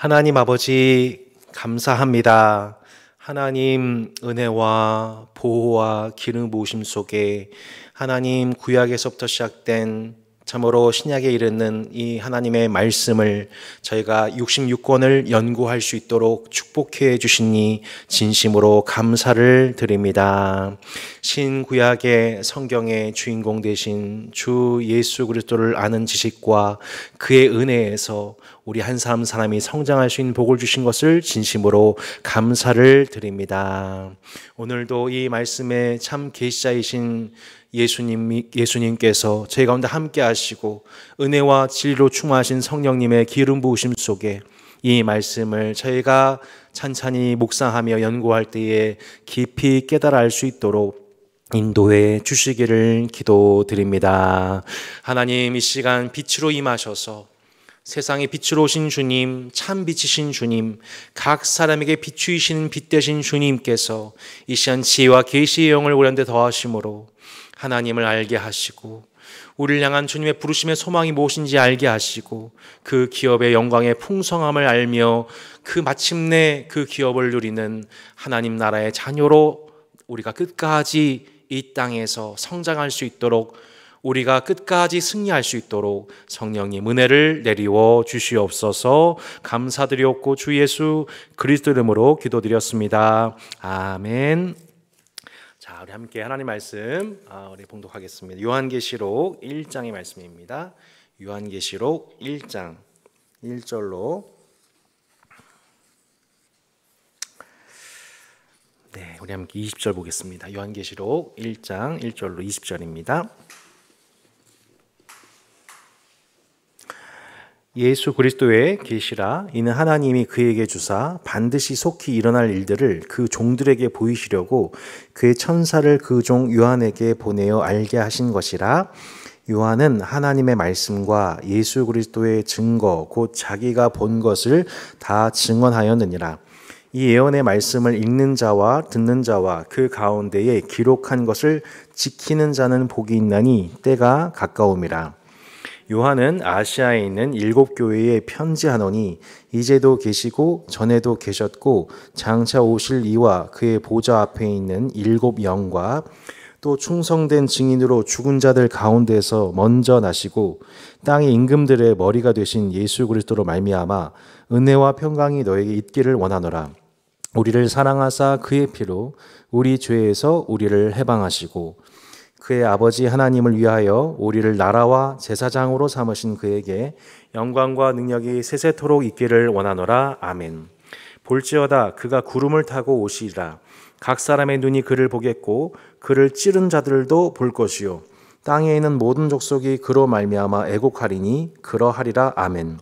하나님 아버지 감사합니다. 하나님 은혜와 보호와 기름 부으심 속에 하나님 구약에서부터 시작된 참으로 신약에 이르는 이 하나님의 말씀을 저희가 66권을 연구할 수 있도록 축복해 주시니 진심으로 감사를 드립니다. 신구약의 성경의 주인공 되신 주 예수 그리스도를 아는 지식과 그의 은혜에서 우리 한 사람 한 사람이 성장할 수 있는 복을 주신 것을 진심으로 감사를 드립니다. 오늘도 이 말씀의 참 계시자이신 예수님께서 저희 가운데 함께 하시고 은혜와 진리로 충만하신 성령님의 기름 부으심 속에 이 말씀을 저희가 찬찬히 묵상하며 연구할 때에 깊이 깨달아 알 수 있도록 인도해 주시기를 기도드립니다. 하나님, 이 시간 빛으로 임하셔서 세상의 빛으로 오신 주님, 참 빛이신 주님, 각 사람에게 비추이시는 빛 되신 주님께서 이 시간 지혜와 계시의 영을 우리한테 더하심으로 하나님을 알게 하시고 우리를 향한 주님의 부르심의 소망이 무엇인지 알게 하시고 그 기업의 영광의 풍성함을 알며 그 마침내 그 기업을 누리는 하나님 나라의 자녀로 우리가 끝까지 이 땅에서 성장할 수 있도록, 우리가 끝까지 승리할 수 있도록 성령님 은혜를 내리워 주시옵소서. 감사드리옵고 주 예수 그리스도 이름으로 기도드렸습니다. 아멘. 자, 우리 함께 하나님 말씀 우리 봉독하겠습니다. 요한계시록 1장의 말씀입니다. 요한계시록 1장 1절로 우리 함께 20절 보겠습니다. 요한계시록 1장 1절로 20절입니다. 예수 그리스도의 계시라. 이는 하나님이 그에게 주사 반드시 속히 일어날 일들을 그 종들에게 보이시려고 그의 천사를 그 종 요한에게 보내어 알게 하신 것이라. 요한은 하나님의 말씀과 예수 그리스도의 증거 곧 자기가 본 것을 다 증언하였느니라. 이 예언의 말씀을 읽는 자와 듣는 자와 그 가운데에 기록한 것을 지키는 자는 복이 있나니 때가 가까움이라. 요한은 아시아에 있는 7 교회에 편지하노니 이제도 계시고 전에도 계셨고 장차 오실 이와 그의 보좌 앞에 있는 7 영과 또 충성된 증인으로 죽은 자들 가운데서 먼저 나시고 땅의 임금들의 머리가 되신 예수 그리스도로 말미암아 은혜와 평강이 너에게 있기를 원하노라. 우리를 사랑하사 그의 피로 우리 죄에서 우리를 해방하시고 그의 아버지 하나님을 위하여 우리를 나라와 제사장으로 삼으신 그에게 영광과 능력이 세세토록 있기를 원하노라. 아멘. 볼지어다 그가 구름을 타고 오시리라. 각 사람의 눈이 그를 보겠고 그를 찌른 자들도 볼 것이요 땅에 있는 모든 족속이 그로 말미암아 애곡하리니 그러하리라. 아멘.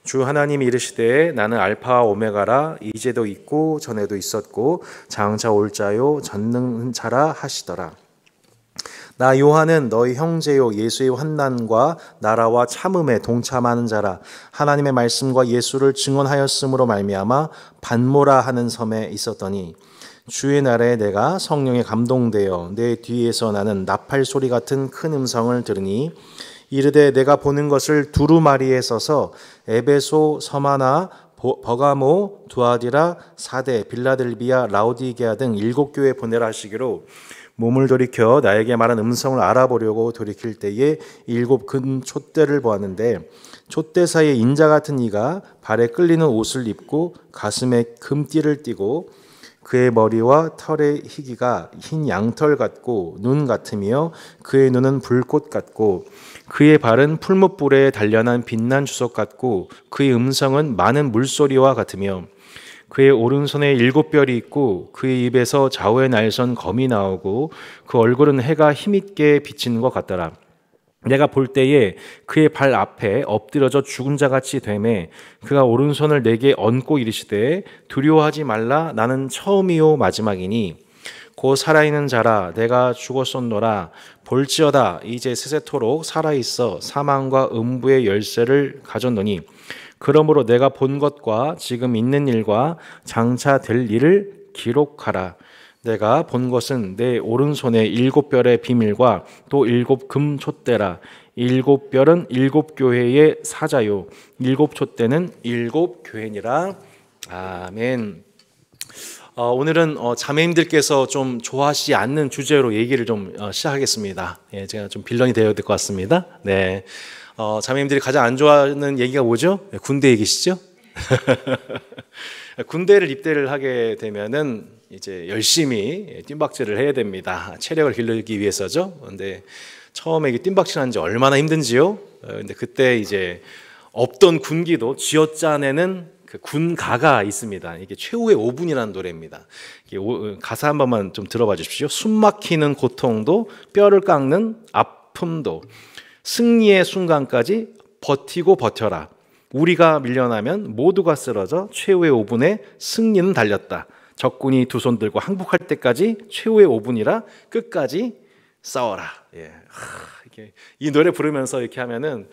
주 하나님이 이르시되 나는 알파와 오메가라. 이제도 있고 전에도 있었고 장차 올 자요 전능한 자라 하시더라. 나 요한은 너희 형제요 예수의 환난과 나라와 참음에 동참하는 자라. 하나님의 말씀과 예수를 증언하였으므로 말미암아 반모라 하는 섬에 있었더니 주의 날에 내가 성령에 감동되어 내 뒤에서 나는 나팔 소리 같은 큰 음성을 들으니 이르되 내가 보는 것을 두루마리에 써서 에베소, 서마나, 버가모, 두아디라, 사데, 빌라델비아, 라오디게아 등 7 교회에 보내라 하시기로 몸을 돌이켜 나에게 말한 음성을 알아보려고 돌이킬 때에 7 큰 촛대를 보았는데 촛대 사이에 인자 같은 이가 발에 끌리는 옷을 입고 가슴에 금띠를 띠고 그의 머리와 털의 희기가 흰 양털 같고 눈 같으며 그의 눈은 불꽃 같고 그의 발은 풀무불에 단련한 빛난 주석 같고 그의 음성은 많은 물소리와 같으며 그의 오른손에 7 별이 있고 그의 입에서 좌우에 날선 검이 나오고 그 얼굴은 해가 힘있게 비치는 것 같더라. 내가 볼 때에 그의 발 앞에 엎드려져 죽은 자같이 되매 그가 오른손을 내게 얹고 이르시되 두려워하지 말라. 나는 처음이요 마지막이니 곧 살아있는 자라. 내가 죽었었노라. 볼지어다 이제 세세토록 살아있어 사망과 음부의 열쇠를 가졌노니 그러므로 내가 본 것과 지금 있는 일과 장차 될 일을 기록하라. 내가 본 것은 내 오른손에 7 별의 비밀과 또 7 금 촛대라. 일곱 별은 일곱 교회의 사자요 일곱 촛대는 일곱 교회니라. 아멘. 오늘은 자매님들께서 좀 좋아하시지 않는 주제로 얘기를 좀 시작하겠습니다. 예, 제가 좀 빌런이 되어야 될 것 같습니다. 네, 자매님들이 가장 안 좋아하는 얘기가 뭐죠? 군대 얘기시죠? 군대를 입대를 하게 되면은 이제 열심히 뜀박질을 해야 됩니다. 체력을 기르기 위해서죠. 근데 처음에 이게 뜀박질하는 지 얼마나 힘든지요? 근데 그때 이제 없던 군기도 쥐어짜내는 그 군가가 있습니다. 이게 최후의 5분이라는 노래입니다. 가사 한 번만 좀 들어봐 주십시오. 숨 막히는 고통도 뼈를 깎는 아픔도 승리의 순간까지 버티고 버텨라. 우리가 밀려나면 모두가 쓰러져 최후의 5분에 승리는 달렸다. 적군이 두 손 들고 항복할 때까지 최후의 5분이라 끝까지 싸워라. 예. 이 노래 부르면서 이렇게 하면은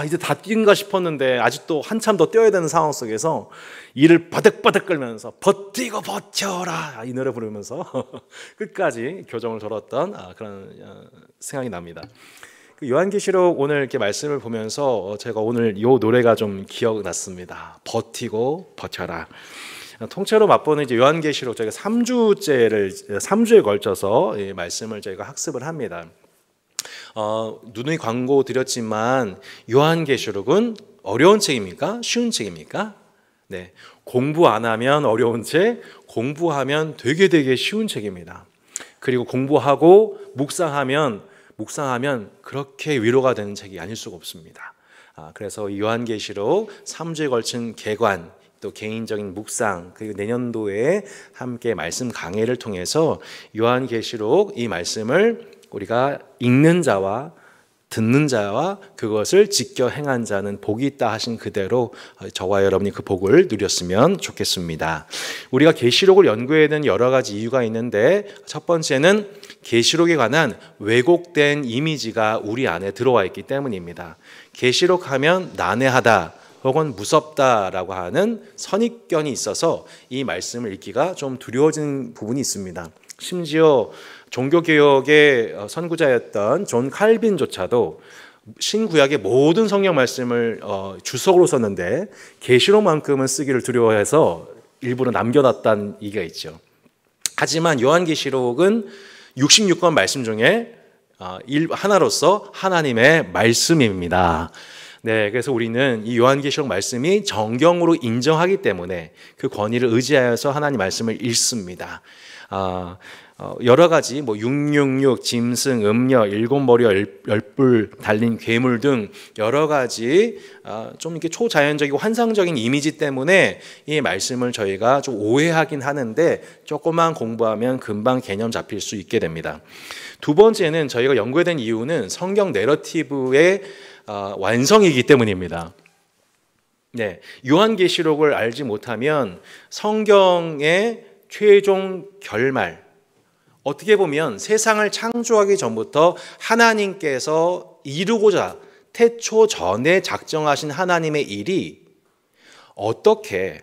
이제 다 뛴가 싶었는데 아직도 한참 더 뛰어야 되는 상황 속에서 이를 바득바득 끌면서 버티고 버텨라 이 노래 부르면서 끝까지 교정을 걸었던 그런 생각이 납니다. 요한계시록 오늘 이렇게 말씀을 보면서 제가 오늘 이 노래가 좀 기억났습니다. 버티고 버텨라. 통째로 맛보는 이제 요한계시록 저희가 3주에 걸쳐서 이 말씀을 저희가 학습을 합니다. 누누이 광고 드렸지만 요한계시록은 어려운 책입니까? 쉬운 책입니까? 네, 공부 안 하면 어려운 책, 공부하면 되게 쉬운 책입니다. 그리고 공부하고 묵상하면 그렇게 위로가 되는 책이 아닐 수가 없습니다. 그래서 요한계시록 3주에 걸친 개관, 또 개인적인 묵상, 그리고 내년도에 함께 말씀 강해를 통해서 요한계시록 이 말씀을 우리가 읽는 자와 듣는 자와 그것을 지켜 행한 자는 복이 있다 하신 그대로 저와 여러분이 그 복을 누렸으면 좋겠습니다. 우리가 계시록을 연구해야 되는 여러 가지 이유가 있는데 첫 번째는 계시록에 관한 왜곡된 이미지가 우리 안에 들어와 있기 때문입니다. 계시록 하면 난해하다 혹은 무섭다라고 하는 선입견이 있어서 이 말씀을 읽기가 좀 두려워진 부분이 있습니다. 심지어 종교개혁의 선구자였던 존 칼빈조차도 신구약의 모든 성경 말씀을 주석으로 썼는데 계시록만큼은 쓰기를 두려워해서 일부러 남겨놨다는 얘기가 있죠. 하지만 요한계시록은 66권 말씀 중에 하나로서 하나님의 말씀입니다. 네, 그래서 우리는 이 요한계시록 말씀이 정경으로 인정하기 때문에 그 권위를 의지하여서 하나님 말씀을 읽습니다. 여러 가지 666, 짐승, 음녀, 일곱 머리 열뿔 달린 괴물 등 여러 가지 좀 이렇게 초자연적이고 환상적인 이미지 때문에 이 말씀을 저희가 좀 오해하긴 하는데 조금만 공부하면 금방 개념 잡힐 수 있게 됩니다. 두 번째는 저희가 연구해야 된 이유는 성경 내러티브의 완성이기 때문입니다. 네, 요한계시록을 알지 못하면 성경의 최종 결말, 어떻게 보면 세상을 창조하기 전부터 하나님께서 이루고자 태초 전에 작정하신 하나님의 일이 어떻게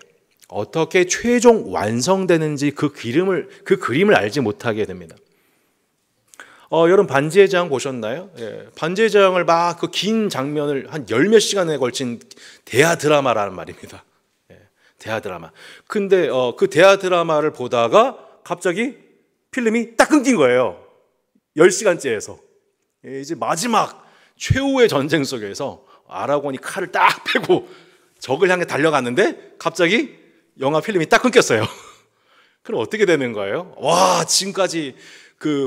최종 완성되는지 그 그림을 알지 못하게 됩니다. 여러분 반지의 제왕 보셨나요? 예, 반지의 제왕을 막 그 긴 장면을 한 열 몇 시간에 걸친 대하 드라마라는 말입니다. 예, 대하 드라마. 근데 그 대하 드라마를 보다가 갑자기 필름이 딱 끊긴 거예요. 10시간째에서. 예, 이제 마지막 최후의 전쟁 속에서 아라곤이 칼을 딱 펴고 적을 향해 달려갔는데 갑자기 영화 필름이 딱 끊겼어요. 그럼 어떻게 되는 거예요? 와, 지금까지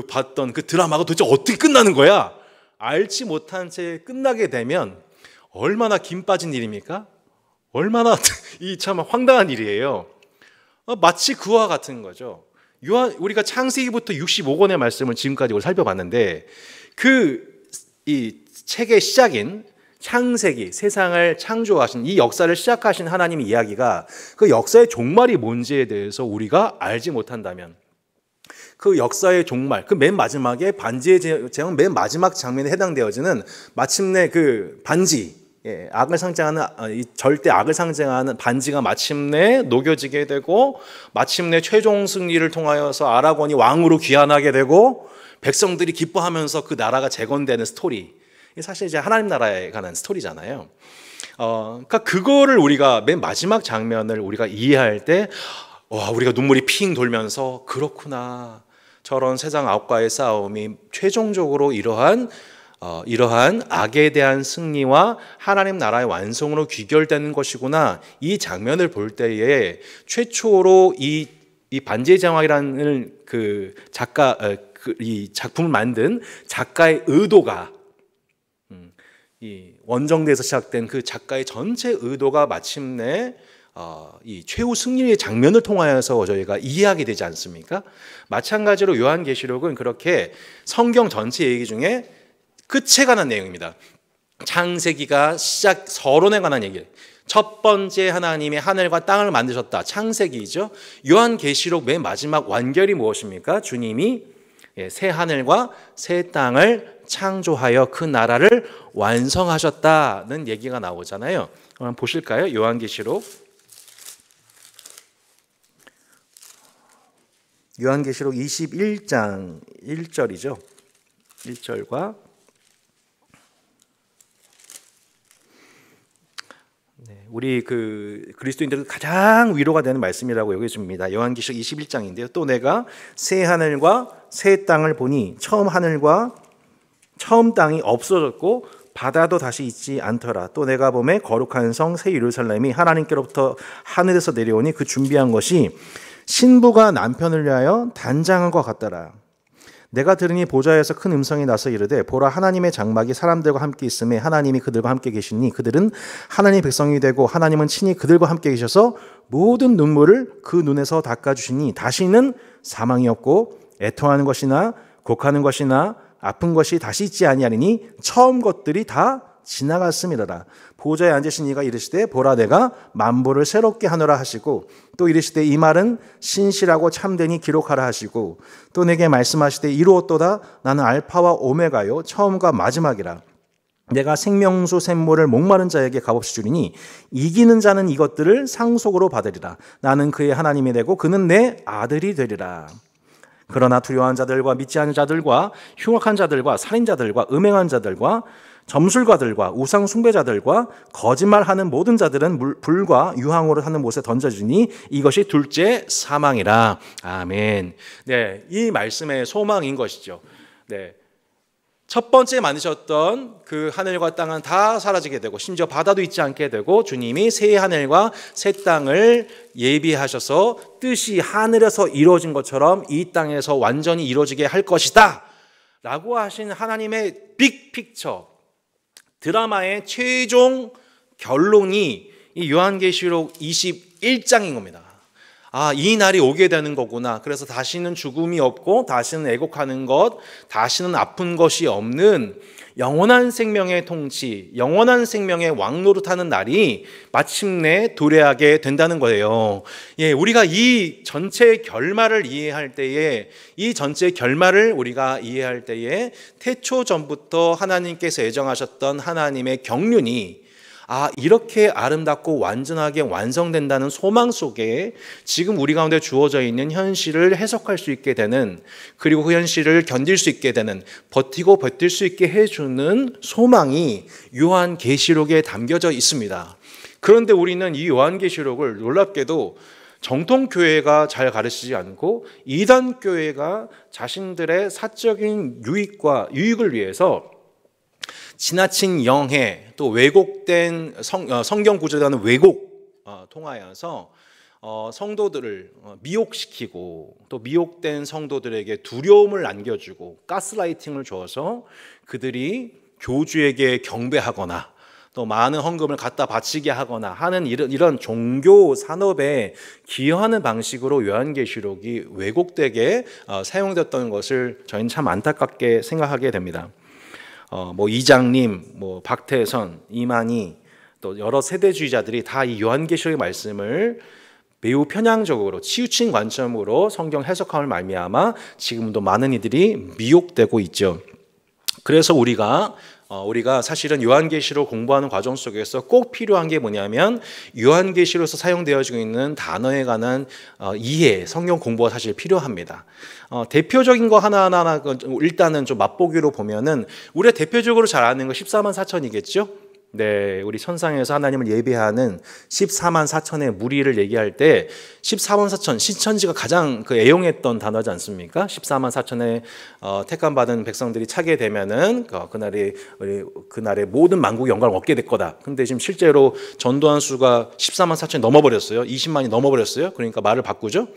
봤던 그 드라마가 도대체 어떻게 끝나는 거야? 알지 못한 채 끝나게 되면 얼마나 김 빠진 일입니까? 얼마나 이 참 황당한 일이에요. 마치 그와 같은 거죠. 우리가 창세기부터 65권의 말씀을 지금까지 살펴봤는데 이 책의 시작인 창세기, 세상을 창조하신 이 역사를 시작하신 하나님의 이야기가 그 역사의 종말이 뭔지에 대해서 우리가 알지 못한다면 그 역사의 종말, 그 맨 마지막에 반지의 제왕 맨 마지막 장면에 해당되어지는 마침내 그 반지, 악을 상징하는 절대 악을 상징하는 반지가 마침내 녹여지게 되고 마침내 최종 승리를 통하여서 아라곤이 왕으로 귀환하게 되고 백성들이 기뻐하면서 그 나라가 재건되는 스토리. 사실 이제 하나님 나라에 관한 스토리잖아요. 그러니까 그거를 우리가 맨 마지막 장면을 우리가 이해할 때, 와, 우리가 눈물이 핑 돌면서 그렇구나. 저런 세상 악과의 싸움이 최종적으로 이러한 악에 대한 승리와 하나님 나라의 완성으로 귀결되는 것이구나. 이 장면을 볼 때에 최초로 이 반지의 제왕이라는 그 작가, 이 작품을 만든 작가의 의도가, 이 원정대에서 시작된 그 작가의 전체 의도가 마침내 이 최후 승리의 장면을 통하여서 저희가 이해하게 되지 않습니까? 마찬가지로 요한계시록은 그렇게 성경 전체 얘기 중에 끝에 관한 내용입니다. 창세기가 서론에 관한 얘기. 첫 번째 하나님이 하늘과 땅을 만드셨다. 창세기죠. 요한계시록 맨 마지막 완결이 무엇입니까? 주님이 새 하늘과 새 땅을 창조하여 그 나라를 완성하셨다는 얘기가 나오잖아요. 한번 보실까요? 요한계시록 21장 1절이죠. 1절과 우리 그리스도인들은 가장 위로가 되는 말씀이라고 여겨집니다. 요한계시록 21장인데요. 또 내가 새 하늘과 새 땅을 보니 처음 하늘과 처음 땅이 없어졌고 바다도 다시 있지 않더라. 또 내가 보매 거룩한 성 새 예루살렘이 하나님께로부터 하늘에서 내려오니 그 준비한 것이 신부가 남편을 위하여 단장한 것 같더라. 내가 들으니 보좌에서 큰 음성이 나서 이르되 보라 하나님의 장막이 사람들과 함께 있음에 하나님이 그들과 함께 계시니 그들은 하나님의 백성이 되고 하나님은 친히 그들과 함께 계셔서 모든 눈물을 그 눈에서 닦아주시니 다시는 사망이 없고 애통하는 것이나 곡하는 것이나 아픈 것이 다시 있지 아니하리니 처음 것들이 다 지나갔음이라라. 보좌에 앉으신 이가 이르시되 보라 내가 만보를 새롭게 하노라 하시고 또 이르시되 이 말은 신실하고 참되니 기록하라 하시고 또 내게 말씀하시되 이루었도다. 나는 알파와 오메가요 처음과 마지막이라. 내가 생명수 샘물을 목마른 자에게 값없이 주리니 이기는 자는 이것들을 상속으로 받으리라. 나는 그의 하나님이 되고 그는 내 아들이 되리라. 그러나 두려워한 자들과 믿지 않는 자들과 흉악한 자들과 살인자들과 음행한 자들과 점술가들과 우상 숭배자들과 거짓말하는 모든 자들은 불과 유황으로 하는 못에 던져지니 이것이 둘째 사망이라. 아멘. 네, 이 말씀의 소망인 것이죠. 네, 첫 번째 만드셨던 그 하늘과 땅은 다 사라지게 되고 심지어 바다도 있지 않게 되고 주님이 새 하늘과 새 땅을 예비하셔서 뜻이 하늘에서 이루어진 것처럼 이 땅에서 완전히 이루어지게 할 것이다 라고 하신 하나님의 빅픽처, 드라마의 최종 결론이 이 요한계시록 21장인 겁니다. 아, 이 날이 오게 되는 거구나. 그래서 다시는 죽음이 없고 다시는 애곡하는 것, 다시는 아픈 것이 없는 영원한 생명의 통치, 영원한 생명의 왕노릇하는 날이 마침내 도래하게 된다는 거예요. 예, 우리가 이 전체 결말을 이해할 때에, 태초 전부터 하나님께서 예정하셨던 하나님의 경륜이 이렇게 아름답고 완전하게 완성된다는 소망 속에 지금 우리 가운데 주어져 있는 현실을 해석할 수 있게 되는, 그리고 그 현실을 견딜 수 있게 되는, 버티고 버틸 수 있게 해주는 소망이 요한계시록에 담겨져 있습니다. 그런데 우리는 이 요한계시록을 놀랍게도 정통교회가 잘 가르치지 않고 이단교회가 자신들의 사적인 유익을 위해서 지나친 영해, 또 왜곡된 성경 구절과는 왜곡 통하여서 성도들을 미혹시키고 또 미혹된 성도들에게 두려움을 안겨주고 가스라이팅을 줘서 그들이 교주에게 경배하거나 또 많은 헌금을 갖다 바치게 하거나 하는 이런 종교 산업에 기여하는 방식으로 요한계시록이 왜곡되게 사용됐던 것을 저희는 참 안타깝게 생각하게 됩니다. 이장님, 박태선, 이만희, 또 여러 세대주의자들이 다 이 요한계시록의 말씀을 매우 편향적으로 치우친 관점으로 성경 해석함을 말미암아 지금도 많은 이들이 미혹되고 있죠. 그래서 우리가 사실은 요한계시록 공부하는 과정 속에서 꼭 필요한 게 뭐냐면 요한계시록에서 사용되어지고 있는 단어에 관한 이해, 성경 공부가 사실 필요합니다. 대표적인 거 하나하나 일단은 좀 맛보기로 보면은 우리가 대표적으로 잘 아는 거 14만 4천이겠죠? 네, 우리 천상에서 하나님을 예배하는 14만 4천의 무리를 얘기할 때 14만 4천, 신천지가 가장 애용했던 단어지 않습니까? 14만 4천의 택함 받은 백성들이 차게 되면은 그날에 모든 만국의 영광을 얻게 될 거다. 근데 지금 실제로 전도한 수가 14만 4천이 넘어버렸어요. 20만이 넘어버렸어요. 그러니까 말을 바꾸죠.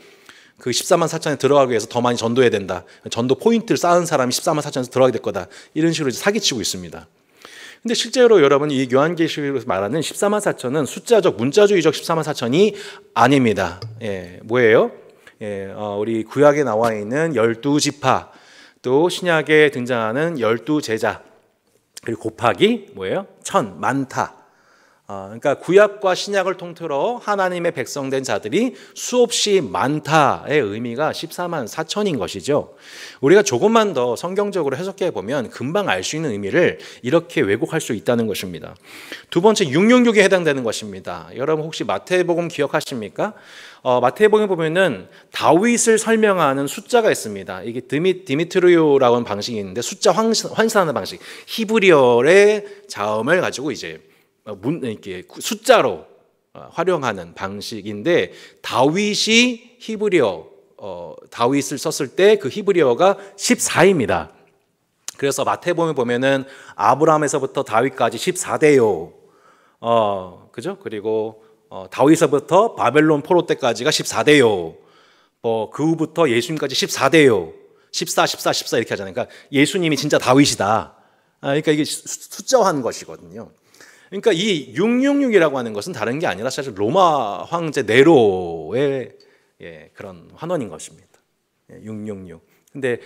그 14만 4천에 들어가기 위해서 더 많이 전도해야 된다. 전도 포인트를 쌓은 사람이 14만 4천에서 들어가게 될 거다. 이런 식으로 사기치고 있습니다. 근데 실제로 여러분 이 요한계시록에서 말하는 14만 4천은 숫자적 문자주의적 14만 4천이 아닙니다. 예, 뭐예요? 예, 우리 구약에 나와 있는 12지파, 또 신약에 등장하는 12제자, 그리고 곱하기 뭐예요? 천, 많다. 그러니까 구약과 신약을 통틀어 하나님의 백성된 자들이 수없이 많다의 의미가 14만 4천인 것이죠. 우리가 조금만 더 성경적으로 해석해 보면 금방 알 수 있는 의미를 이렇게 왜곡할 수 있다는 것입니다. 두 번째 666에 해당되는 것입니다. 여러분 혹시 마태복음 기억하십니까? 마태복음에 보면은 다윗을 설명하는 숫자가 있습니다. 이게 디미트리오라고 하는 방식이 있는데 숫자 환산하는 방식, 히브리어의 자음을 가지고 이제 이렇게 숫자로 활용하는 방식인데 다윗이 히브리어 다윗을 썼을 때 그 히브리어가 14입니다. 그래서 마태복음에 보면은 아브라함에서부터 다윗까지 14대요. 그죠? 그리고 다윗에서부터 바벨론 포로 때까지가 14대요. 그 후부터 예수님까지 14대요. 14 이렇게 하잖아요. 그러니까 예수님이 진짜 다윗이다. 그러니까 이게 숫자화한 것이거든요. 그러니까 이 666이라고 하는 것은 다른 게 아니라 사실 로마 황제 네로의 그런 환원인 것입니다. 666. 근데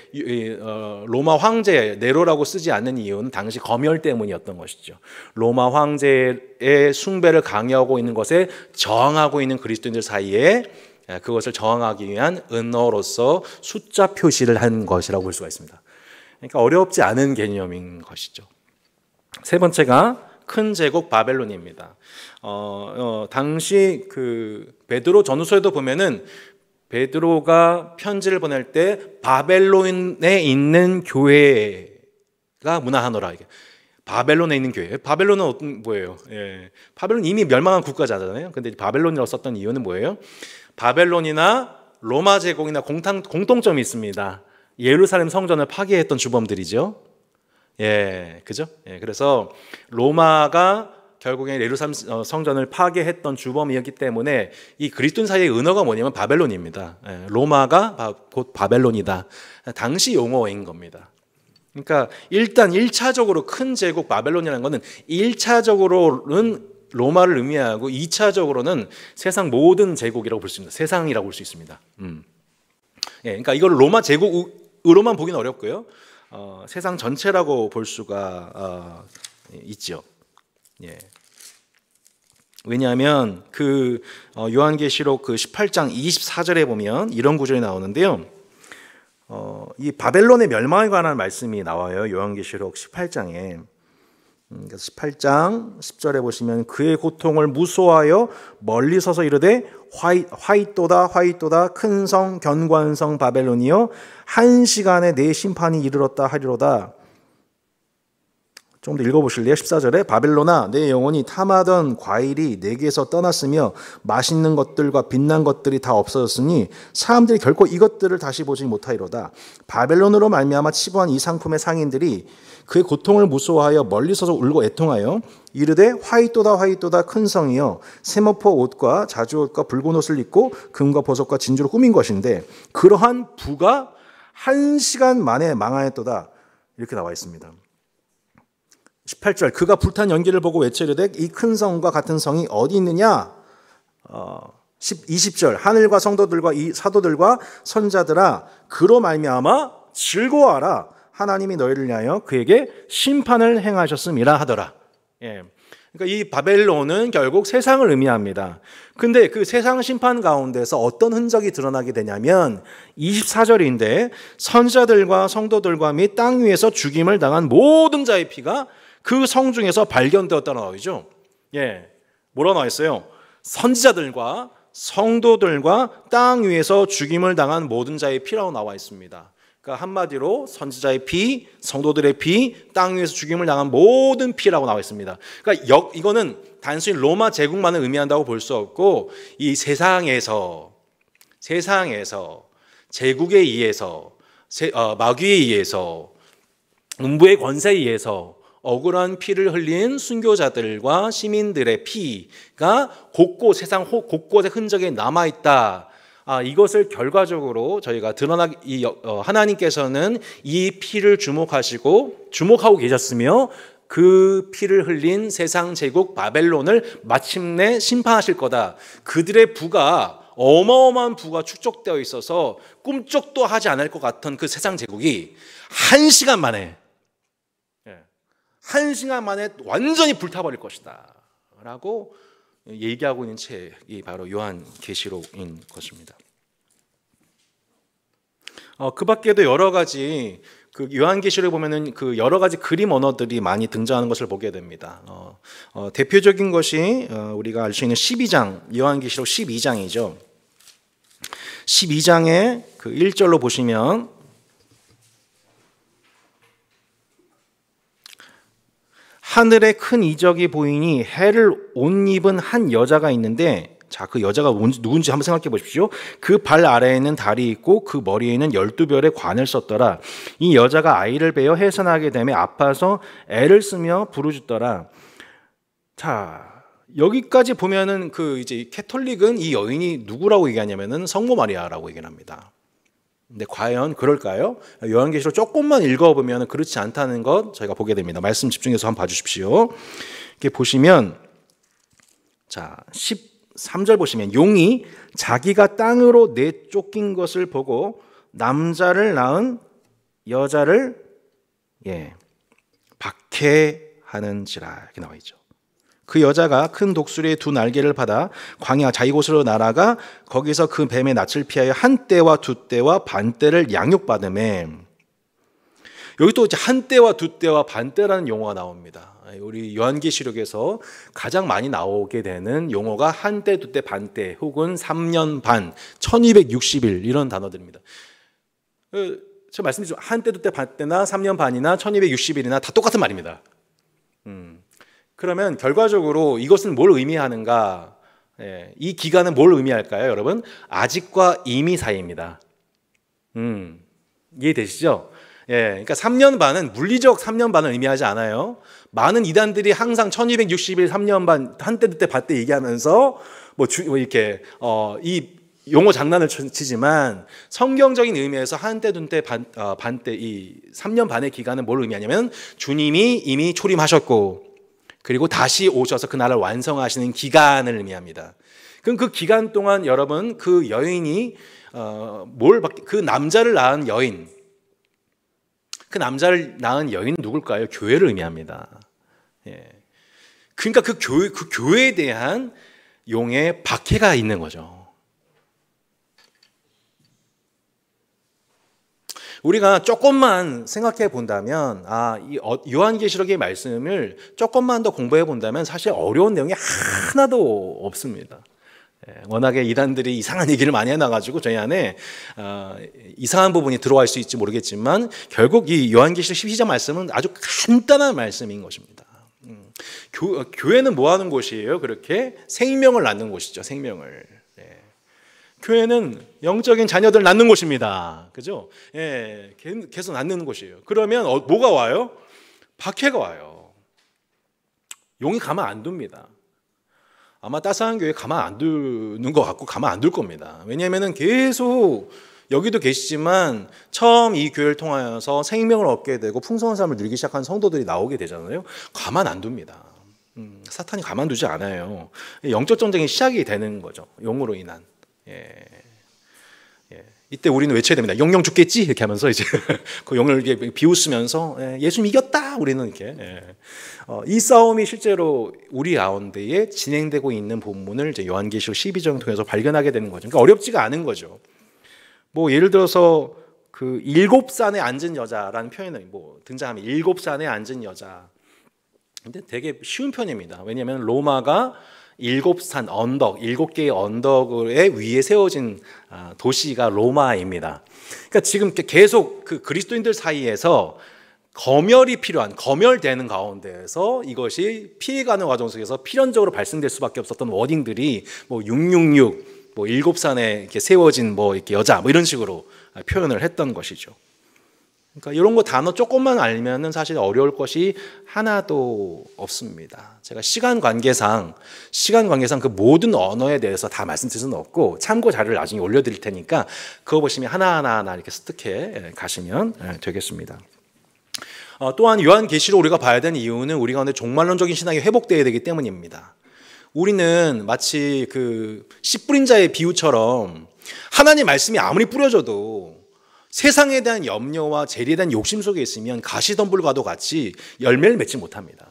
로마 황제 네로라고 쓰지 않는 이유는 당시 검열 때문이었던 것이죠. 로마 황제의 숭배를 강요하고 있는 것에 저항하고 있는 그리스도인들 사이에 그것을 저항하기 위한 은어로서 숫자 표시를 한 것이라고 볼 수가 있습니다. 그러니까 어렵지 않은 개념인 것이죠. 세 번째가 큰 제국 바벨론입니다. 당시 그 베드로 전후서에도 보면은 베드로가 편지를 보낼 때 바벨론에 있는 교회가 문화하노라. 바벨론에 있는 교회. 바벨론은 뭐예요? 예. 바벨론 이미 멸망한 국가잖아요. 근데 바벨론이라고 썼던 이유는 뭐예요? 바벨론이나 로마 제국이나 공통점이 있습니다. 예루살렘 성전을 파괴했던 주범들이죠. 예, 그죠? 예, 그래서 로마가 결국에 예루살렘 성전을 파괴했던 주범이었기 때문에 이 그리스도인 사이의 은어가 뭐냐면 바벨론입니다. 예, 로마가 곧 바벨론이다. 당시 용어인 겁니다. 그러니까 일단 1차적으로 큰 제국 바벨론이라는 것은 1차적으로는 로마를 의미하고 2차적으로는 세상 모든 제국이라고 볼 수 있습니다. 세상이라고 볼 수 있습니다. 예, 그러니까 이걸 로마 제국으로만 보기는 어렵고요. 세상 전체라고 볼 수가 있죠. 예. 왜냐하면 그 요한계시록 그 18장 24절에 보면 이런 구절이 나오는데요. 이 바벨론의 멸망에 관한 말씀이 나와요. 요한계시록 18장에. 18장 10절에 보시면 그의 고통을 무소하여 멀리 서서 이르되 화이또다 큰 성 견고한 바벨론이여 한 시간에 내 심판이 이르렀다 하리로다. 좀 더 읽어보실래요? 14절에 바벨론아 내 영혼이 탐하던 과일이 내게서 떠났으며 맛있는 것들과 빛난 것들이 다 없어졌으니 사람들이 결코 이것들을 다시 보지 못하리로다. 바벨론으로 말미암아 치부한 이 상품의 상인들이 그의 고통을 무서워하여 멀리 서서 울고 애통하여 이르되 화이또다 큰 성이여 세모포 옷과 자주옷과 붉은 옷을 입고 금과 보석과 진주로 꾸민 것인데 그러한 부가 한 시간 만에 망하였도다. 이렇게 나와 있습니다. 18절 그가 불탄 연기를 보고 외치르되 이 큰 성과 같은 성이 어디 있느냐. 20절 하늘과 성도들과 이 사도들과 선자들아 그로 말미암아 즐거워하라. 하나님이 너희를 위하여 그에게 심판을 행하셨음이라 하더라. 예. 그러니까 이 바벨론은 결국 세상을 의미합니다. 근데 그 세상 심판 가운데서 어떤 흔적이 드러나게 되냐면 24절인데 선지자들과 성도들과 및 땅 위에서 죽임을 당한 모든 자의 피가 그 성 중에서 발견되었다고 나오죠. 예, 뭐라 나와 있어요? 선지자들과 성도들과 땅 위에서 죽임을 당한 모든 자의 피라고 나와 있습니다. 그러니까 한마디로 선지자의 피, 성도들의 피, 땅 위에서 죽임을 당한 모든 피라고 나와 있습니다. 그러니까 이거는 단순히 로마 제국만을 의미한다고 볼 수 없고 이 세상에서 제국에 의해서 마귀에 의해서 음부의 권세에 의해서 억울한 피를 흘린 순교자들과 시민들의 피가 세상 곳곳에 흔적에 남아있다. 이것을 결과적으로 저희가 하나님께서는 이 피를 주목하고 계셨으며 그 피를 흘린 세상 제국 바벨론을 마침내 심판하실 거다. 그들의 부가 어마어마한 부가 축적되어 있어서 꿈쩍도 하지 않을 것 같은 그 세상 제국이 한 시간 만에 완전히 불타버릴 것이다 라고 얘기하고 있는 책이 바로 요한계시록인 것입니다. 그 밖에도 여러 가지 요한계시록에 보면은 그 여러 가지 그림 언어들이 많이 등장하는 것을 보게 됩니다. 대표적인 것이 우리가 알 수 있는 12장, 요한계시록 12장이죠. 12장의 그 1절로 보시면 하늘에 큰 이적이 보이니 해를 옷 입은 한 여자가 있는데, 자, 그 여자가 누군지 한번 생각해 보십시오. 그 발 아래에는 달이 있고 그 머리에는 12별의 관을 썼더라. 이 여자가 아이를 베어 해산하게 되며 아파서 애를 쓰며 부르짖더라. 자, 여기까지 보면은 이제 캐톨릭은 이 여인이 누구라고 얘기하냐면은 성모 마리아라고 얘기를 합니다. 근데 과연 그럴까요? 요한계시록 조금만 읽어보면 그렇지 않다는 것 저희가 보게 됩니다. 말씀 집중해서 한번 봐주십시오. 이렇게 보시면, 자, 13절 보시면 용이 자기가 땅으로 내쫓긴 것을 보고 남자를 낳은 여자를 박해하는지라 이렇게 나와 있죠. 그 여자가 큰 독수리의 두 날개를 받아 광야 자기 곳으로 날아가 거기서 그 뱀의 낯을 피하여 한 떼와 두 떼와 반 떼를 양육받으매. 여기 또 이제 한 떼와 두 떼와 반 떼라는 용어가 나옵니다. 우리 요한계시록에서 가장 많이 나오게 되는 용어가 한 떼, 두 떼, 반 떼, 혹은 3년 반, 1260일 이런 단어들입니다. 제가 말씀드렸죠. 한 떼, 두 떼, 반 떼나 3년 반이나 1260일이나 다 똑같은 말입니다. 그러면 결과적으로 이것은 뭘 의미하는가? 이 기간은 뭘 의미할까요, 여러분? 아직과 이미 사이입니다. 이해되시죠? 그러니까 3년 반은 물리적 3년 반을 의미하지 않아요. 많은 이단들이 항상 1260일 3년 반, 한때 그때 반때 얘기하면서 이렇게 이 용어 장난을 치지만 성경적인 의미에서 한때 둔때 반때 이 3년 반의 기간은 뭘 의미하냐면 주님이 이미 초림하셨고 그리고 다시 오셔서 그 나라를 완성하시는 기간을 의미합니다. 그럼 그 기간 동안 여러분 그 여인이 그 남자를 낳은 여인, 그 남자를 낳은 여인은 누굴까요? 교회를 의미합니다. 그러니까 그 교회에 대한 용의 박해가 있는 거죠. 우리가 조금만 생각해 본다면, 이 요한계시록의 말씀을 조금만 더 공부해 본다면 사실 어려운 내용이 하나도 없습니다. 워낙에 이단들이 이상한 얘기를 많이 해놔가지고 저희 안에 이상한 부분이 들어갈 수 있을지 모르겠지만 결국 이 요한계시록 12장 말씀은 아주 간단한 말씀인 것입니다. 교회는 뭐 하는 곳이에요? 그렇게 생명을 낳는 곳이죠. 생명을. 교회는 영적인 자녀들 낳는 곳입니다. 그죠? 계속 낳는 곳이에요. 그러면 뭐가 와요? 박해가 와요. 용이 가만 안 둡니다. 아마 따스한 교회 가만 안 두는 것 같고 가만 안 둘 겁니다. 왜냐하면 계속 여기도 계시지만 처음 이 교회를 통하여서 생명을 얻게 되고 풍성한 삶을 누리기 시작한 성도들이 나오게 되잖아요. 가만 안 둡니다. 사탄이 가만두지 않아요. 영적 전쟁이 시작이 되는 거죠. 용으로 인한. 이때 우리는 외쳐야 됩니다. 영영 죽겠지? 이렇게 하면서 이제 그 영을 이렇게 비웃으면서 예수님 이겼다! 우리는 이렇게. 이 싸움이 실제로 우리 가운데에 진행되고 있는 본문을 이제 요한계시록 12장을 통해서 발견하게 되는 거죠. 그러니까 어렵지가 않은 거죠. 뭐 예를 들어서 그 일곱 산에 앉은 여자라는 표현을 뭐 등장하면 일곱 산에 앉은 여자. 근데 되게 쉬운 표현입니다. 왜냐하면 로마가 일곱 산 언덕, 일곱 개의 언덕에 위에 세워진 도시가 로마입니다. 그러니까 지금 계속 그 그리스도인들 사이에서 검열이 필요한, 검열되는 가운데에서 이것이 피해가는 과정 속에서 필연적으로 발생될 수밖에 없었던 워딩들이 뭐 666, 뭐 일곱 산에 이렇게 세워진 뭐 이렇게 여자, 뭐 이런 식으로 표현을 했던 것이죠. 그러니까 이런 거 단어 조금만 알면은 사실 어려울 것이 하나도 없습니다. 제가 시간 관계상 그 모든 언어에 대해서 다 말씀드릴 수는 없고 참고 자료를 나중에 올려드릴 테니까 그거 보시면 하나하나 이렇게 습득해 가시면 되겠습니다. 또한 요한계시록 우리가 봐야 되는 이유는 우리 가운데 종말론적인 신앙이 회복되어야 되기 때문입니다. 우리는 마치 그 씨 뿌린 자의 비유처럼 하나님 말씀이 아무리 뿌려져도 세상에 대한 염려와 재리에 대한 욕심 속에 있으면 가시덤불과도 같이 열매를 맺지 못합니다.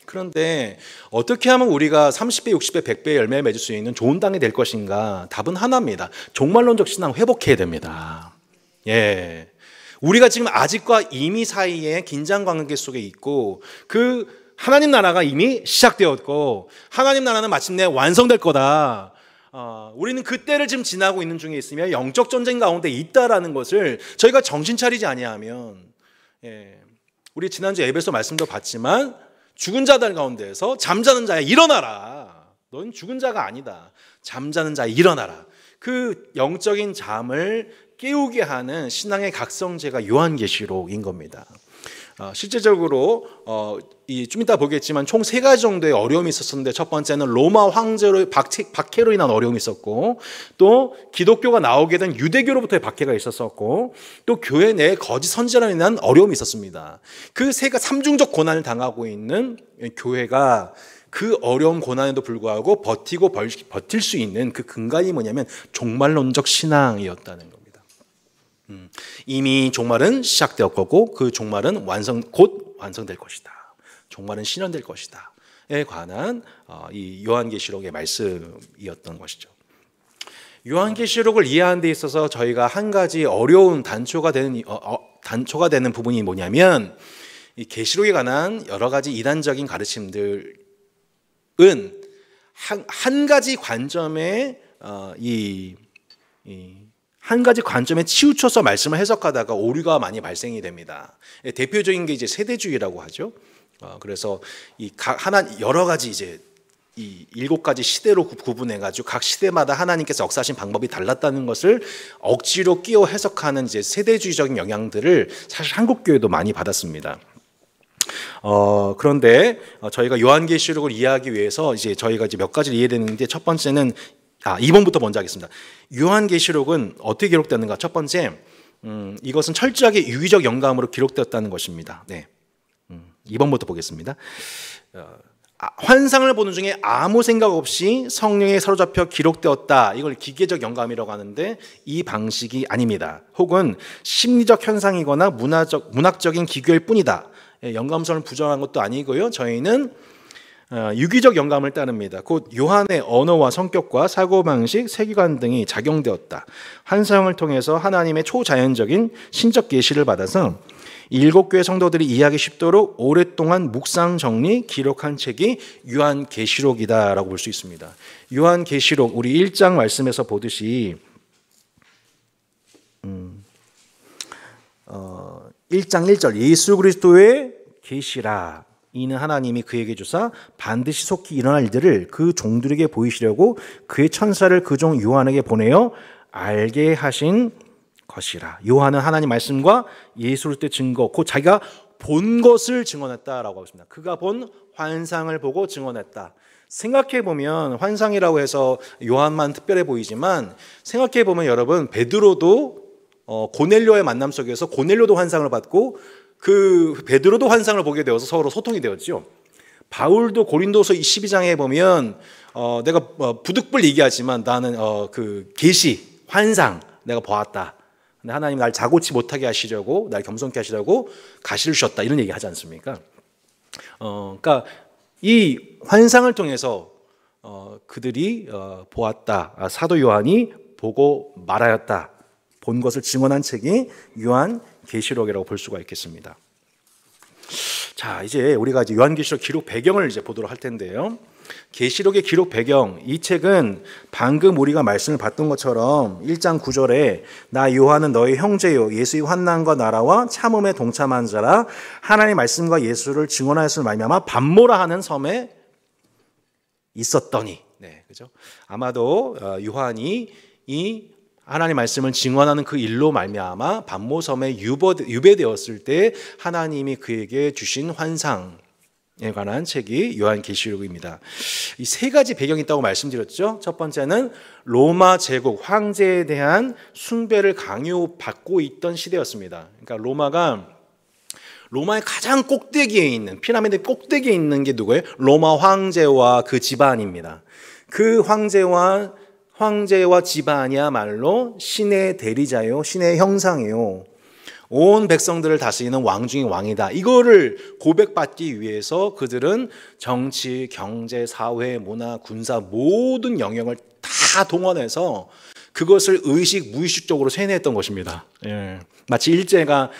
그런데 어떻게 하면 우리가 30배, 60배, 100배의 열매를 맺을 수 있는 좋은 땅이 될 것인가? 답은 하나입니다. 종말론적 신앙 회복해야 됩니다. 우리가 지금 아직과 이미 사이에 긴장 관계 속에 있고 그 하나님 나라가 이미 시작되었고 하나님 나라는 마침내 완성될 거다. 우리는 그때를 지금 지나고 있는 중에 있으며 영적 전쟁 가운데 있다라는 것을 저희가 정신 차리지 아니하면 우리 지난주 에베소 말씀도 봤지만 죽은 자들 가운데에서 잠자는 자야 일어나라. 넌 죽은 자가 아니다. 잠자는 자야 일어나라. 그 영적인 잠을 깨우게 하는 신앙의 각성제가 요한계시록인 겁니다. 실제적으로 좀 이따 보겠지만 총 3가지 정도의 어려움이 있었는데 첫 번째는 로마 황제로 박해로 인한 어려움이 있었고 또 기독교가 나오게 된 유대교로부터의 박해가 있었고 또 교회 내에 거짓 선지자로 인한 어려움이 있었습니다. 그 3중적 고난을 당하고 있는 교회가 그 어려운 고난에도 불구하고 버틸 수 있는 그 근간이 뭐냐면 종말론적 신앙이었다는 겁니다. 이미 종말은 시작되었고 그 종말은 곧 완성될 것이다. 종말은 실현될 것이다에 관한 이 요한계시록의 말씀이었던 것이죠. 요한계시록을 이해하는 데 있어서 저희가 한 가지 어려운 단초가 되는 부분이 뭐냐면 이 계시록에 관한 여러 가지 이단적인 가르침들은 한 가지 관점에 한 가지 관점에 치우쳐서 말씀을 해석하다가 오류가 많이 발생이 됩니다. 대표적인 게 이제 세대주의라고 하죠. 그래서 여러 가지 이제 이 7가지 시대로 구분해가지고 각 시대마다 하나님께서 역사하신 방법이 달랐다는 것을 억지로 끼워 해석하는 이제 세대주의적인 영향들을 사실 한국 교회도 많이 받았습니다. 그런데 저희가 요한계시록을 이해하기 위해서 이제 저희가 이제 몇 가지를 이해되는데 첫 번째는 2번부터 먼저 하겠습니다. 요한계시록은 어떻게 기록되는가? 첫 번째, 이것은 철저하게 유기적 영감으로 기록되었다는 것입니다. 2번부터 보겠습니다. 환상을 보는 중에 아무 생각 없이 성령에 사로잡혀 기록되었다. 이걸 기계적 영감이라고 하는데 이 방식이 아닙니다. 혹은 심리적 현상이거나 문학적인 기교일 뿐이다. 영감성을 부정한 것도 아니고요. 저희는 유기적 영감을 따릅니다. 곧 요한의 언어와 성격과 사고방식, 세계관 등이 작용되었다. 환상을 통해서 하나님의 초자연적인 신적 계시를 받아서 7교회 성도들이 이해하기 쉽도록 오랫동안 묵상 정리 기록한 책이 요한계시록이다라고 볼 수 있습니다. 요한계시록 우리 1장 말씀에서 보듯이 1장 1절 예수 그리스도의 계시라 이는 하나님이 그에게 주사 반드시 속히 일어날 일들을 그 종들에게 보이시려고 그의 천사를 그 종 요한에게 보내어 알게 하신 것이라. 요한은 하나님 말씀과 예수 그리스도의 증거, 곧 자기가 본 것을 증언했다라고 하고 있습니다. 그가 본 환상을 보고 증언했다. 생각해보면 환상이라고 해서 요한만 특별해 보이지만 생각해보면 여러분 베드로도 고넬료의 만남 속에서 고넬료도 환상을 받고 그 베드로도 환상을 보게 되어서 서로 소통이 되었죠. 바울도 고린도서 12장에 보면 내가 부득불 얘기하지만 나는 그 계시, 환상 내가 보았다. 근데 하나님 날 자고치 못하게 하시려고, 날 겸손케 하시려고 가시를 주셨다. 이런 얘기 하지 않습니까? 그러니까 이 환상을 통해서 그들이 보았다. 사도 요한이 보고 말하였다. 본 것을 증언한 책이 요한계시록이라고 볼 수가 있겠습니다. 자, 이제 우리가 이제 요한계시록 기록 배경을 이제 보도록 할 텐데요. 계시록의 기록 배경, 이 책은 방금 우리가 말씀을 봤던 것처럼 1장 9절에 나 요한은 너의 형제요 예수의 환난과 나라와 참음에 동참한 자라 하나님의 말씀과 예수를 증언하였을 말미암아 반모라 하는 섬에 있었더니, 네, 그죠? 아마도 요한이 이 하나님 말씀을 증언하는 그 일로 말미암아 반모섬에 유배되었을 때 하나님이 그에게 주신 환상에 관한 책이 요한계시록입니다. 이 세 가지 배경이 있다고 말씀드렸죠. 첫 번째는 로마 제국 황제에 대한 숭배를 강요받고 있던 시대였습니다. 그러니까 로마의 가장 꼭대기에 있는, 피라미드 꼭대기에 있는 게 누구예요? 로마 황제와 그 집안입니다. 그 황제와 집안이야말로 신의 대리자요, 신의 형상이요, 온 백성들을 다스리는 왕 중의 왕이다. 이거를 고백받기 위해서 그들은 정치, 경제, 사회, 문화, 군사 모든 영역을 다 동원해서 그것을 의식, 무의식적으로 세뇌했던 것입니다. 예. 마치 일제가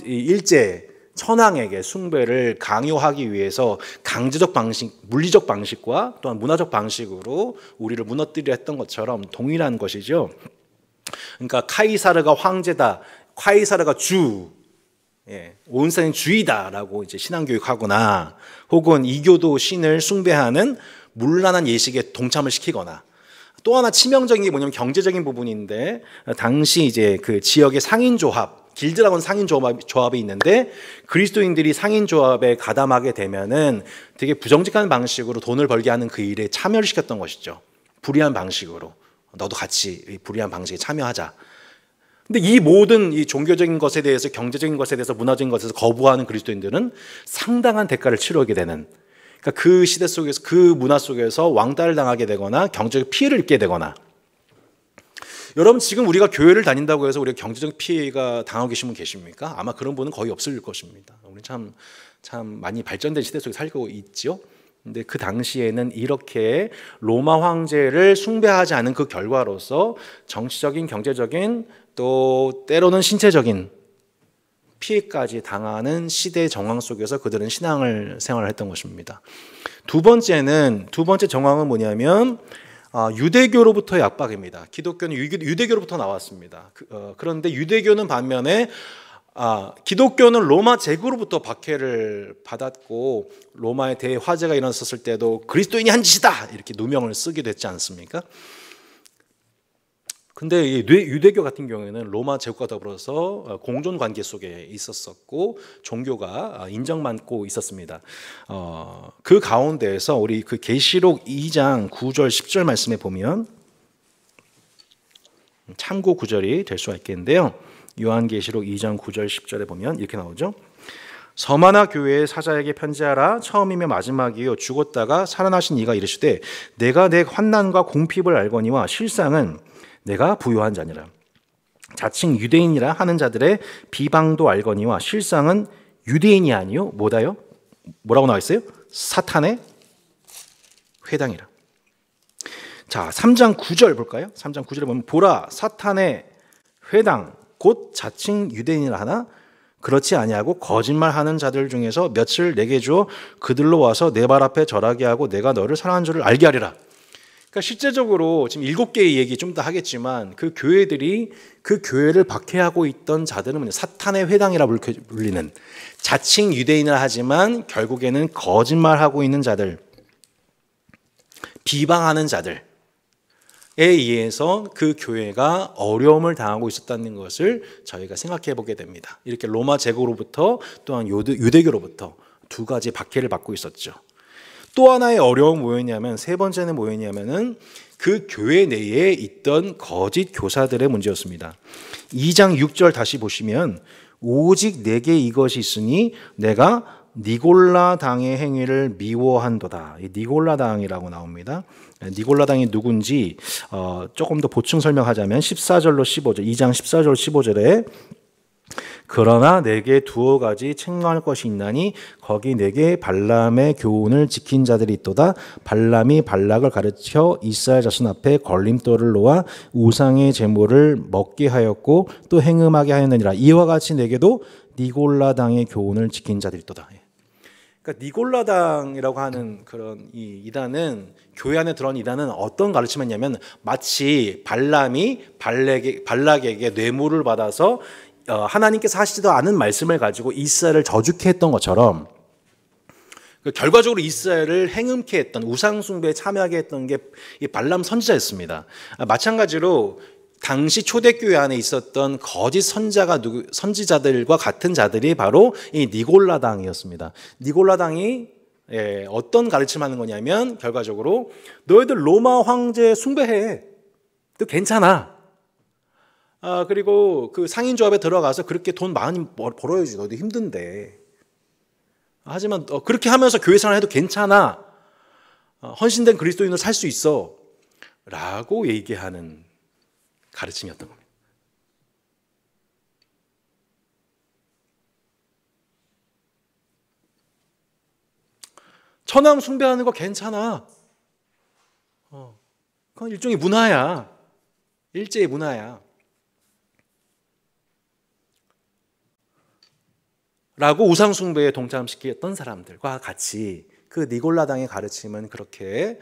일제 천황에게 숭배를 강요하기 위해서 강제적 방식, 물리적 방식과 또한 문화적 방식으로 우리를 무너뜨리려 했던 것처럼 동일한 것이죠. 그러니까 카이사르가 황제다, 카이사르가 주, 온 세상이 주이다라고 이제 신앙교육하거나, 혹은 이교도 신을 숭배하는 문란한 예식에 동참을 시키거나, 또 하나 치명적인 게 뭐냐면 경제적인 부분인데, 당시 이제 그 지역의 상인조합, 길드라고 하는 상인조합이 있는데, 그리스도인들이 상인조합에 가담하게 되면은 되게 부정직한 방식으로 돈을 벌게 하는 그 일에 참여를 시켰던 것이죠. 불의한 방식으로. 너도 같이 불의한 방식에 참여하자. 근데 이 모든 이 종교적인 것에 대해서, 경제적인 것에 대해서, 문화적인 것에 대해서 거부하는 그리스도인들은 상당한 대가를 치르게 되는, 그러니까 그 시대 속에서, 그 문화 속에서 왕따를 당하게 되거나 경제적 피해를 입게 되거나. 여러분, 지금 우리가 교회를 다닌다고 해서 우리가 경제적 피해가 당하고 계신 분 계십니까? 아마 그런 분은 거의 없을 것입니다. 우리 참 많이 발전된 시대 속에 살고 있죠. 근데 그 당시에는 이렇게 로마 황제를 숭배하지 않은 그 결과로서 정치적인, 경제적인, 또 때로는 신체적인 피해까지 당하는 시대 정황 속에서 그들은 생활을 했던 것입니다. 두 번째 정황은 뭐냐면 유대교로부터의 압박입니다. 기독교는 유대교로부터 나왔습니다. 그런데 유대교는 반면에 기독교는 로마 제국으로부터 박해를 받았고, 로마의 대화재가 일어났을 때도 그리스도인이 한 짓이다 이렇게 누명을 쓰기도 했지 않습니까? 근데 유대교 같은 경우에는 로마 제국과 더불어서 공존 관계 속에 있었었고 종교가 인정받고 있었습니다. 그 가운데에서 우리 그 계시록 2장 9절 10절 말씀에 보면 참고 구절이 될 수가 있겠는데요. 요한계시록 2장 9절 10절에 보면 이렇게 나오죠. 서마나 교회의 사자에게 편지하라. 처음이며 마지막이요 죽었다가 살아나신 이가 이르시되 내가 내 환난과 공핍을 알거니와 실상은 내가 부요한 자니라. 자칭 유대인이라 하는 자들의 비방도 알거니와 실상은 유대인이 아니요 뭐다요? 뭐라고 나와 있어요? 사탄의 회당이라. 자, 3장 9절 볼까요? 3장 9절에 보면 보라 사탄의 회당 곧 자칭 유대인이라 하나 그렇지 아니하고 거짓말하는 자들 중에서 몇을 내게 주어 그들로 와서 내 발 앞에 절하게 하고 내가 너를 사랑하는 줄을 알게 하리라. 그러니까 실제적으로 지금 7개의 얘기 좀 더 하겠지만 그 교회들이 그 교회를 박해하고 있던 자들은 뭐냐? 사탄의 회당이라 불리는 자칭 유대인이라 하지만 결국에는 거짓말하고 있는 자들, 비방하는 자들에 의해서 그 교회가 어려움을 당하고 있었다는 것을 저희가 생각해 보게 됩니다. 이렇게 로마 제국으로부터 또한 유대교로부터 두 가지 박해를 받고 있었죠. 또 하나의 어려움은 뭐였냐면, 세 번째는 뭐였냐면은 그 교회 내에 있던 거짓 교사들의 문제였습니다. 2장 6절 다시 보시면 오직 내게 이것이 있으니 내가 니골라 당의 행위를 미워한도다. 이 니골라 당이라고 나옵니다. 니골라 당이 누군지 조금 더 보충 설명하자면 14절로 15절, 2장 14절 15절에 그러나 내게 두어 가지 책망할 것이 있나니 거기 내게 발람의 교훈을 지킨 자들이 있도다. 발람이 발락을 가르쳐 이스라엘 자손 앞에 걸림돌을 놓아 우상의 제물을 먹게 하였고 또 행음하게 하였느니라. 이와 같이 내게도 니골라 당의 교훈을 지킨 자들이 있도다. 그러니까 니골라 당이라고 하는 그런 이 이단은, 교회 안에 들어온 이단은 어떤 가르침이냐면 마치 발람이 발락에게 뇌물을 받아서 하나님께서 하시지도 않은 말씀을 가지고 이스라엘을 저주케 했던 것처럼 결과적으로 이스라엘을 행음케 했던, 우상 숭배에 참여하게 했던 게 이 발람 선지자였습니다. 마찬가지로 당시 초대교회 안에 있었던 거짓 선지자들과 같은 자들이 바로 이 니골라 당이었습니다. 니골라 당이 어떤 가르침하는 거냐면 결과적으로 너희들 로마 황제 숭배해. 또 괜찮아. 그리고 그 상인조합에 들어가서 그렇게 돈 많이 벌어야지. 너희도 힘든데. 하지만 그렇게 하면서 교회 생활 해도 괜찮아. 헌신된 그리스도인으로 살 수 있어. 라고 얘기하는 가르침이었던 겁니다. 천왕 숭배하는 거 괜찮아. 그건 일종의 문화야. 일제의 문화야. 라고 우상 숭배에 동참시켰던 사람들과 같이 그 니골라 당의 가르침은 그렇게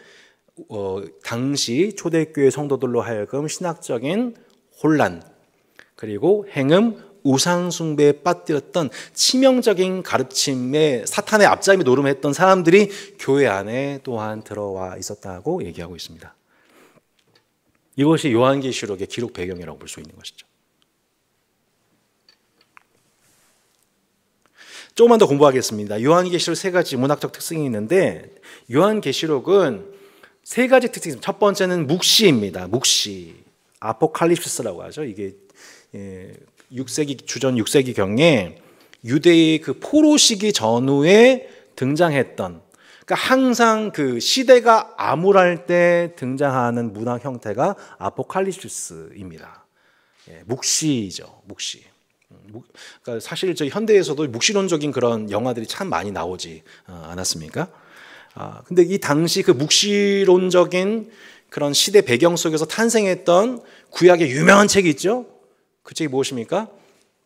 당시 초대교회 성도들로 하여금 신학적인 혼란, 그리고 행음, 우상 숭배에 빠뜨렸던 치명적인 가르침에 사탄의 앞잡이 노름했던 사람들이 교회 안에 또한 들어와 있었다고 얘기하고 있습니다. 이것이 요한계시록의 기록 배경이라고 볼 수 있는 것이죠. 조금만 더 공부하겠습니다. 요한계시록 세 가지 문학적 특징이 있는데, 요한계시록은 세 가지 특징이 있습니다. 첫 번째는 묵시입니다. 묵시, 아포칼립시스라고 하죠. 이게 6세기 주전 6세기 경에 유대의 그 포로 시기 전후에 등장했던, 그러니까 항상 그 시대가 암울할 때 등장하는 문학 형태가 아포칼립시스입니다. 묵시죠, 묵시. 그러니까 사실 저희 현대에서도 묵시론적인 그런 영화들이 참 많이 나오지 않았습니까? 근데 이 당시 그 묵시론적인 그런 시대 배경 속에서 탄생했던 구약의 유명한 책이 있죠. 그 책이 무엇입니까?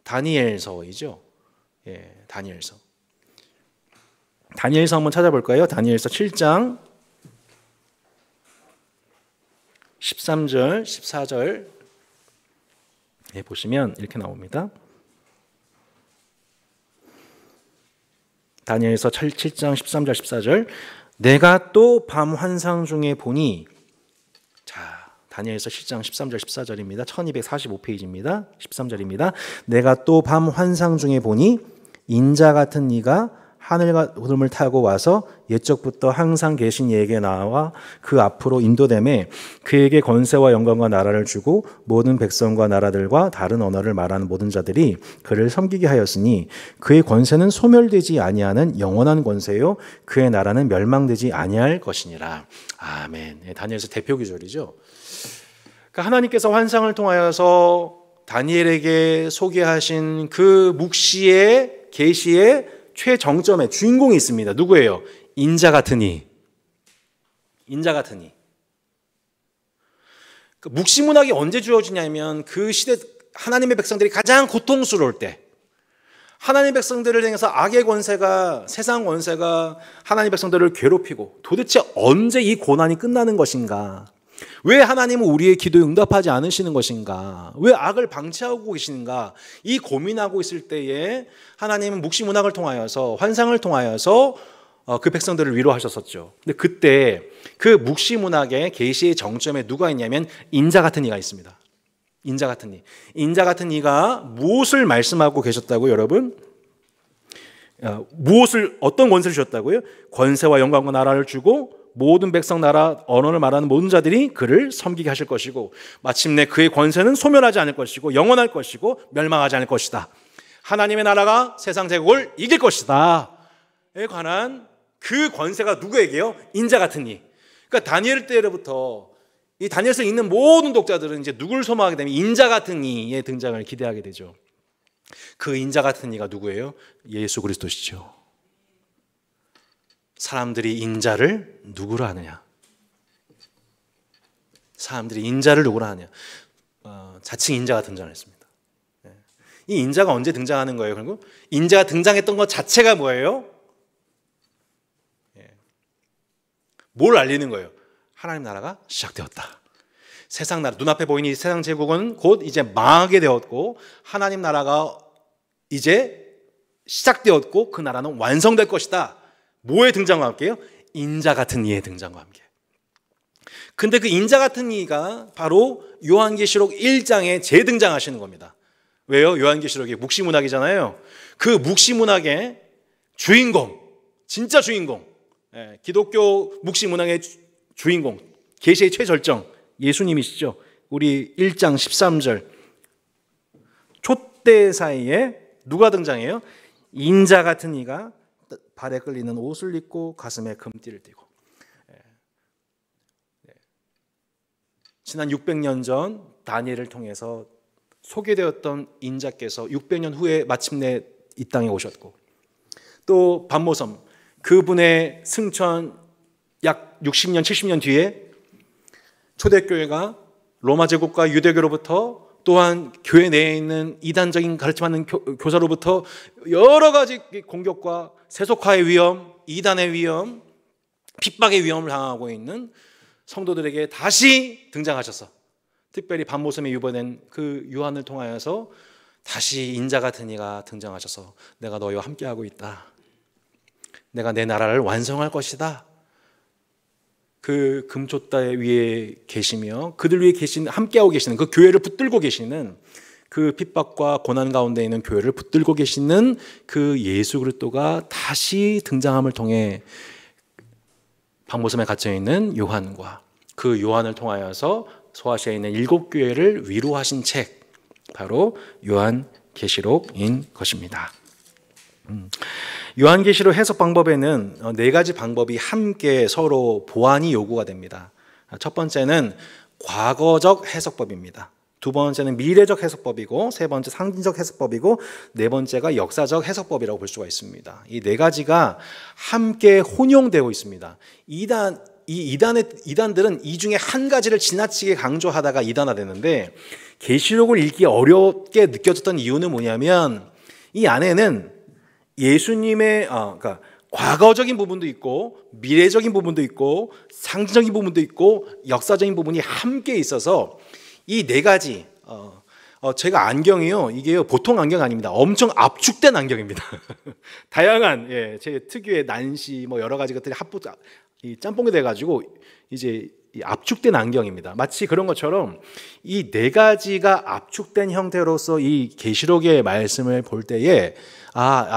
다니엘서이죠. 다니엘서. 다니엘서 한번 찾아볼까요? 다니엘서 7장 13절, 14절 보시면 이렇게 나옵니다. 다니엘서 7장 13절 14절 내가 또 밤 환상 중에 보니, 자, 다니엘서 7장 13절 14절입니다. 1245페이지입니다. 13절입니다. 내가 또 밤 환상 중에 보니 인자 같은 이가 하늘과 구름을 타고 와서 옛적부터 항상 계신 이에게 나와 그 앞으로 인도됨에 그에게 권세와 영광과 나라를 주고 모든 백성과 나라들과 다른 언어를 말하는 모든 자들이 그를 섬기게 하였으니 그의 권세는 소멸되지 아니하는 영원한 권세요 그의 나라는 멸망되지 아니할 것이니라. 아멘. 다니엘서 대표 구절이죠. 그러니까 하나님께서 환상을 통하여서 다니엘에게 소개하신 그 묵시의 계시의 최정점에 주인공이 있습니다. 누구예요? 인자 같은 이. 인자 같은 이. 그 묵시 문학이 언제 주어지냐면 그 시대 하나님의 백성들이 가장 고통스러울 때, 하나님의 백성들을 향해서 악의 권세가, 세상 권세가 하나님의 백성들을 괴롭히고 도대체 언제 이 고난이 끝나는 것인가? 왜 하나님은 우리의 기도에 응답하지 않으시는 것인가? 왜 악을 방치하고 계시는가? 이 고민하고 있을 때에 하나님은 묵시 문학을 통하여서, 환상을 통하여서 그 백성들을 위로하셨었죠. 근데 그때 그 묵시 문학의 계시의 정점에 누가 있냐면 인자 같은 이가 있습니다. 인자 같은 이. 인자 같은 이가 무엇을 말씀하고 계셨다고요, 여러분? 어떤 권세를 주셨다고요? 권세와 영광과 나라를 주고 모든 백성, 나라, 언어를 말하는 모든 자들이 그를 섬기게 하실 것이고 마침내 그의 권세는 소멸하지 않을 것이고 영원할 것이고 멸망하지 않을 것이다. 하나님의 나라가 세상 제국을 이길 것이다. 관한 그 권세가 누구에게요? 인자 같은 이. 그러니까 다니엘 때로부터 이 다니엘서를 읽는 모든 독자들은 이제 누굴 소망하게 되면 인자 같은 이의 등장을 기대하게 되죠. 그 인자 같은 이가 누구예요? 예수 그리스도시죠. 사람들이 인자를 누구로 하느냐? 사람들이 인자를 누구로 하느냐? 자칭 인자가 등장했습니다. 이 인자가 언제 등장하는 거예요? 그리고 인자가 등장했던 것 자체가 뭐예요? 뭘 알리는 거예요? 하나님 나라가 시작되었다. 세상 나라, 눈앞에 보이는 이 세상 제국은 곧 이제 망하게 되었고 하나님 나라가 이제 시작되었고 그 나라는 완성될 것이다. 뭐의 등장과 함께요? 인자 같은 이의 등장과 함께. 근데 그 인자 같은 이가 바로 요한계시록 1장에 재등장하시는 겁니다. 왜요? 요한계시록이 묵시문학이잖아요. 그 묵시문학의 주인공, 진짜 주인공, 기독교 묵시문학의 주인공, 계시의 최절정 예수님이시죠. 우리 1장 13절 촛대 사이에 누가 등장해요? 인자 같은 이가 발에 끌리는 옷을 입고 가슴에 금띠를 띠고. 지난 600년 전 다니엘을 통해서 소개되었던 인자께서 600년 후에 마침내 이 땅에 오셨고, 또 반모섬 그분의 승천 약 60년 70년 뒤에 초대교회가 로마 제국과 유대교로부터 또한 교회 내에 있는 이단적인 가르침하는 교사로부터 여러 가지 공격과 세속화의 위험, 이단의 위험, 핍박의 위험을 당하고 있는 성도들에게 다시 등장하셔서 특별히 반모섬에 유보된 그 요한을 통하여서 다시 인자 같은 이가 등장하셔서 내가 너희와 함께하고 있다. 내가 내 나라를 완성할 것이다. 그 금촛대 위에 계시며 그들 위에 계신 함께하고 계시는 그 교회를 붙들고 계시는 그 핍박과 고난 가운데 있는 교회를 붙들고 계시는 그 예수 그리스도가 다시 등장함을 통해 반모섬에 갇혀 있는 요한과 그 요한을 통하여서 소아시아에 있는 7교회를 위로하신 책, 바로 요한계시록인 것입니다. 요한계시록 해석 방법에는 4가지 방법이 함께 서로 보완이 요구가 됩니다. 첫 번째는 과거적 해석법입니다. 두 번째는 미래적 해석법이고, 세 번째 상징적 해석법이고, 네 번째가 역사적 해석법이라고 볼 수가 있습니다. 이 4가지가 함께 혼용되고 있습니다. 이단들은 이 중에 한 가지를 지나치게 강조하다가 이단화되는데, 계시록을 읽기 어렵게 느껴졌던 이유는 뭐냐면 이 안에는 예수님의 그러니까 과거적인 부분도 있고 미래적인 부분도 있고 상징적인 부분도 있고 역사적인 부분이 함께 있어서 이 4가지 제가 안경이요, 이게요 보통 안경 아닙니다. 엄청 압축된 안경입니다. 다양한 제 특유의 난시 뭐 여러 가지 것들이 이 짬뽕이 돼가지고 이제 압축된 안경입니다. 마치 그런 것처럼 이 4가지가 압축된 형태로서 이 계시록의 말씀을 볼 때에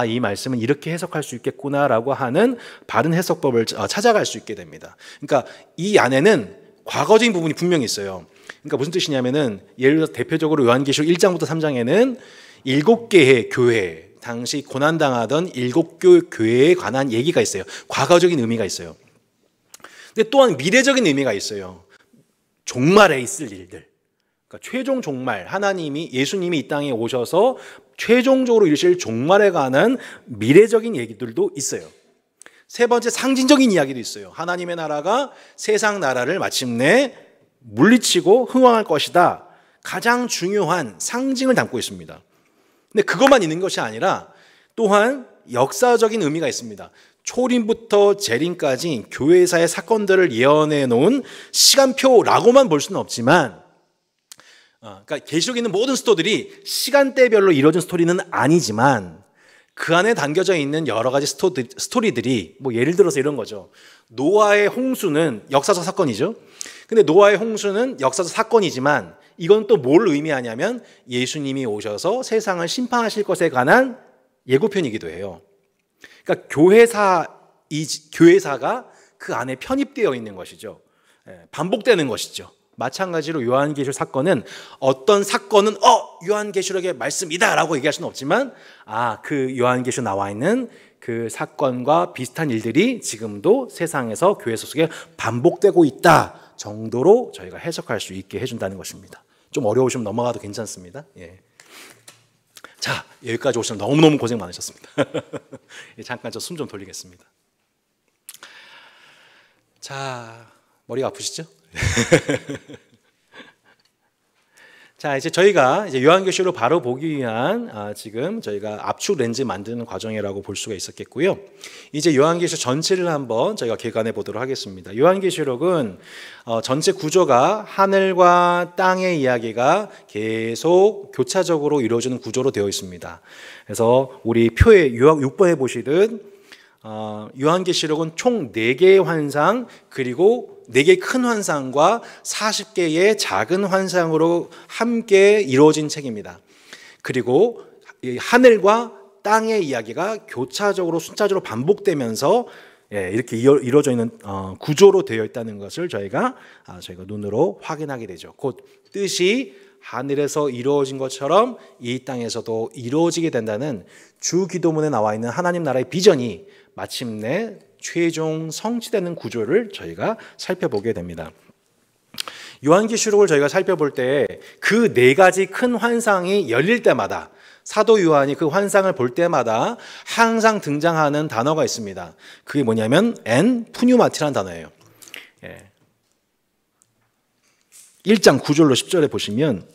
이 말씀은 이렇게 해석할 수 있겠구나라고 하는 바른 해석법을 찾아갈 수 있게 됩니다. 그러니까 이 안에는 과거적인 부분이 분명히 있어요. 그러니까 무슨 뜻이냐면은 예를 들어서 대표적으로 요한계시록 1장부터 3장에는 7개의 교회, 당시 고난당하던 7교회에 관한 얘기가 있어요. 과거적인 의미가 있어요. 근데 또한 미래적인 의미가 있어요. 종말에 있을 일들. 그러니까 최종 종말, 예수님이 이 땅에 오셔서 최종적으로 이르실 종말에 관한 미래적인 얘기들도 있어요. 세 번째, 상징적인 이야기도 있어요. 하나님의 나라가 세상 나라를 마침내 물리치고 흥왕할 것이다. 가장 중요한 상징을 담고 있습니다. 근데 그것만 있는 것이 아니라 또한 역사적인 의미가 있습니다. 초림부터 재림까지 교회사의 사건들을 예언해 놓은 시간표라고만 볼 수는 없지만, 그러니까 계시록에 있는 모든 스토리들이 시간대별로 이루어진 스토리는 아니지만 그 안에 담겨져 있는 여러 가지 스토리들이 뭐 예를 들어서 이런 거죠. 노아의 홍수는 역사적 사건이죠. 근데 노아의 홍수는 역사적 사건이지만 이건 또 뭘 의미하냐면 예수님이 오셔서 세상을 심판하실 것에 관한 예고편이기도 해요. 그러니까 교회사가 그 안에 편입되어 있는 것이죠. 반복되는 것이죠. 마찬가지로 요한계시록 사건은 어떤 사건은 요한계시록의 말씀이다 라고 얘기할 수는 없지만 그 요한계시록 나와 있는 그 사건과 비슷한 일들이 지금도 세상에서 교회 속에 반복되고 있다 정도로 저희가 해석할 수 있게 해준다는 것입니다. 좀 어려우시면 넘어가도 괜찮습니다. 예. 자, 여기까지 오시면 너무너무 고생 많으셨습니다. 잠깐 저 숨 좀 돌리겠습니다. 자, 머리가 아프시죠? 자, 이제 저희가 요한계시록을 바로 보기 위한 지금 저희가 압축 렌즈 만드는 과정이라고 볼 수가 있었겠고요. 이제 요한계시록 전체를 한번 저희가 개관해 보도록 하겠습니다. 요한계시록은 전체 구조가 하늘과 땅의 이야기가 계속 교차적으로 이루어지는 구조로 되어 있습니다. 그래서 우리 표에 6번에 보시듯 요한계시록은 총 4개의 환상 그리고 4개의 큰 환상과 40개의 작은 환상으로 함께 이루어진 책입니다. 그리고 하늘과 땅의 이야기가 교차적으로 순차적으로 반복되면서 이렇게 이루어져 있는 구조로 되어 있다는 것을 저희가 눈으로 확인하게 되죠. 곧 뜻이 하늘에서 이루어진 것처럼 이 땅에서도 이루어지게 된다는 주 기도문에 나와 있는 하나님 나라의 비전이 마침내 최종 성취되는 구조를 저희가 살펴보게 됩니다. 요한계시록을 저희가 살펴볼 때 그 4가지 큰 환상이 열릴 때마다 사도 요한이 그 환상을 볼 때마다 항상 등장하는 단어가 있습니다. 그게 뭐냐면 푸뉴마티라는 단어예요. 1장 9절로 10절에 보시면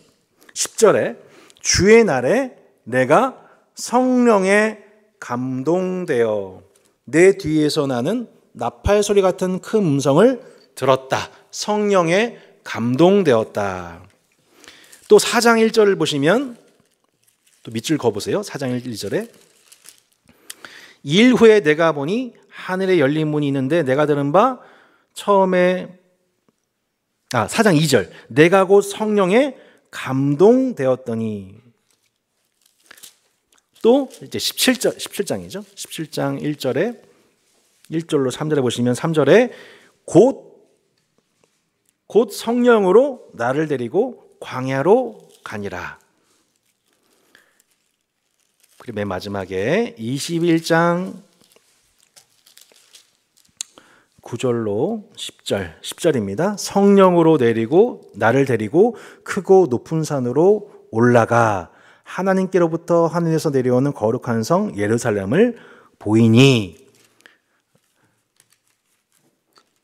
10절에 주의 날에 내가 성령에 감동되어 내 뒤에서 나는 나팔 소리 같은 큰 음성을 들었다. 성령에 감동되었다. 또 4장 1절을 보시면 또 밑줄 그어보세요. 4장 1절에 일 후에 내가 보니 하늘에 열린 문이 있는데 내가 들은 바 처음에 4장 2절 내가 곧 성령에 감동되었더니 또 이제 17장이죠. 17장 1절에 1절로 3절에 보시면 3절에 곧 성령으로 나를 데리고 광야로 가니라. 그리고 맨 마지막에 21장 9절로 10절입니다. 성령으로 나를 데리고 크고 높은 산으로 올라가 하나님께로부터 하늘에서 내려오는 거룩한 성 예루살렘을 보이니.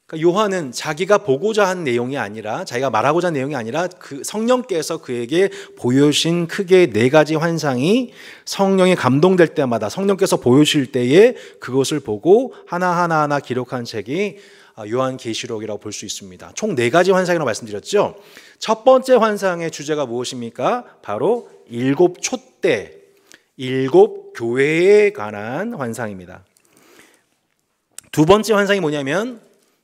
그러니까 요한은 자기가 보고자 한 내용이 아니라 자기가 말하고자 한 내용이 아니라 그 성령께서 그에게 보여주신 크게 4가지 환상이 성령이 감동될 때마다 성령께서 보여주실 때에 그것을 보고 하나하나 기록한 책이 요한계시록이라고 볼 수 있습니다. 총 4가지 환상이라고 말씀드렸죠. 첫 번째 환상의 주제가 무엇입니까? 바로 7 촛대, 7 교회에 관한 환상입니다. 두 번째 환상이 뭐냐면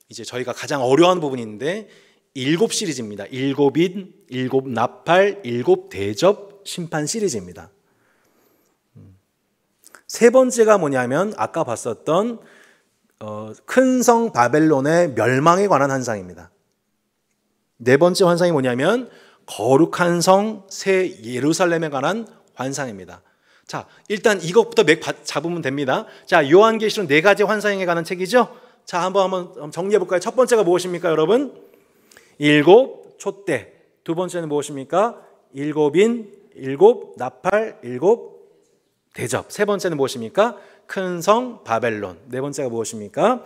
이제 저희가 가장 어려워하는 부분인데 7 시리즈입니다. 7인, 7 나팔, 7 대접 심판 시리즈입니다. 세 번째가 뭐냐면 아까 봤었던 큰 성 바벨론의 멸망에 관한 환상입니다. 네 번째 환상이 뭐냐면 거룩한 성 새 예루살렘에 관한 환상입니다. 자, 일단 이것부터 맥 잡으면 됩니다. 자, 요한계시록 4가지 환상에 관한 책이죠. 자, 한번 정리해 볼까요? 첫 번째가 무엇입니까, 여러분? 7 촛대. 두 번째는 무엇입니까? 7인, 7 나팔, 7 대접. 세 번째는 무엇입니까? 큰 성 바벨론. 네 번째가 무엇입니까?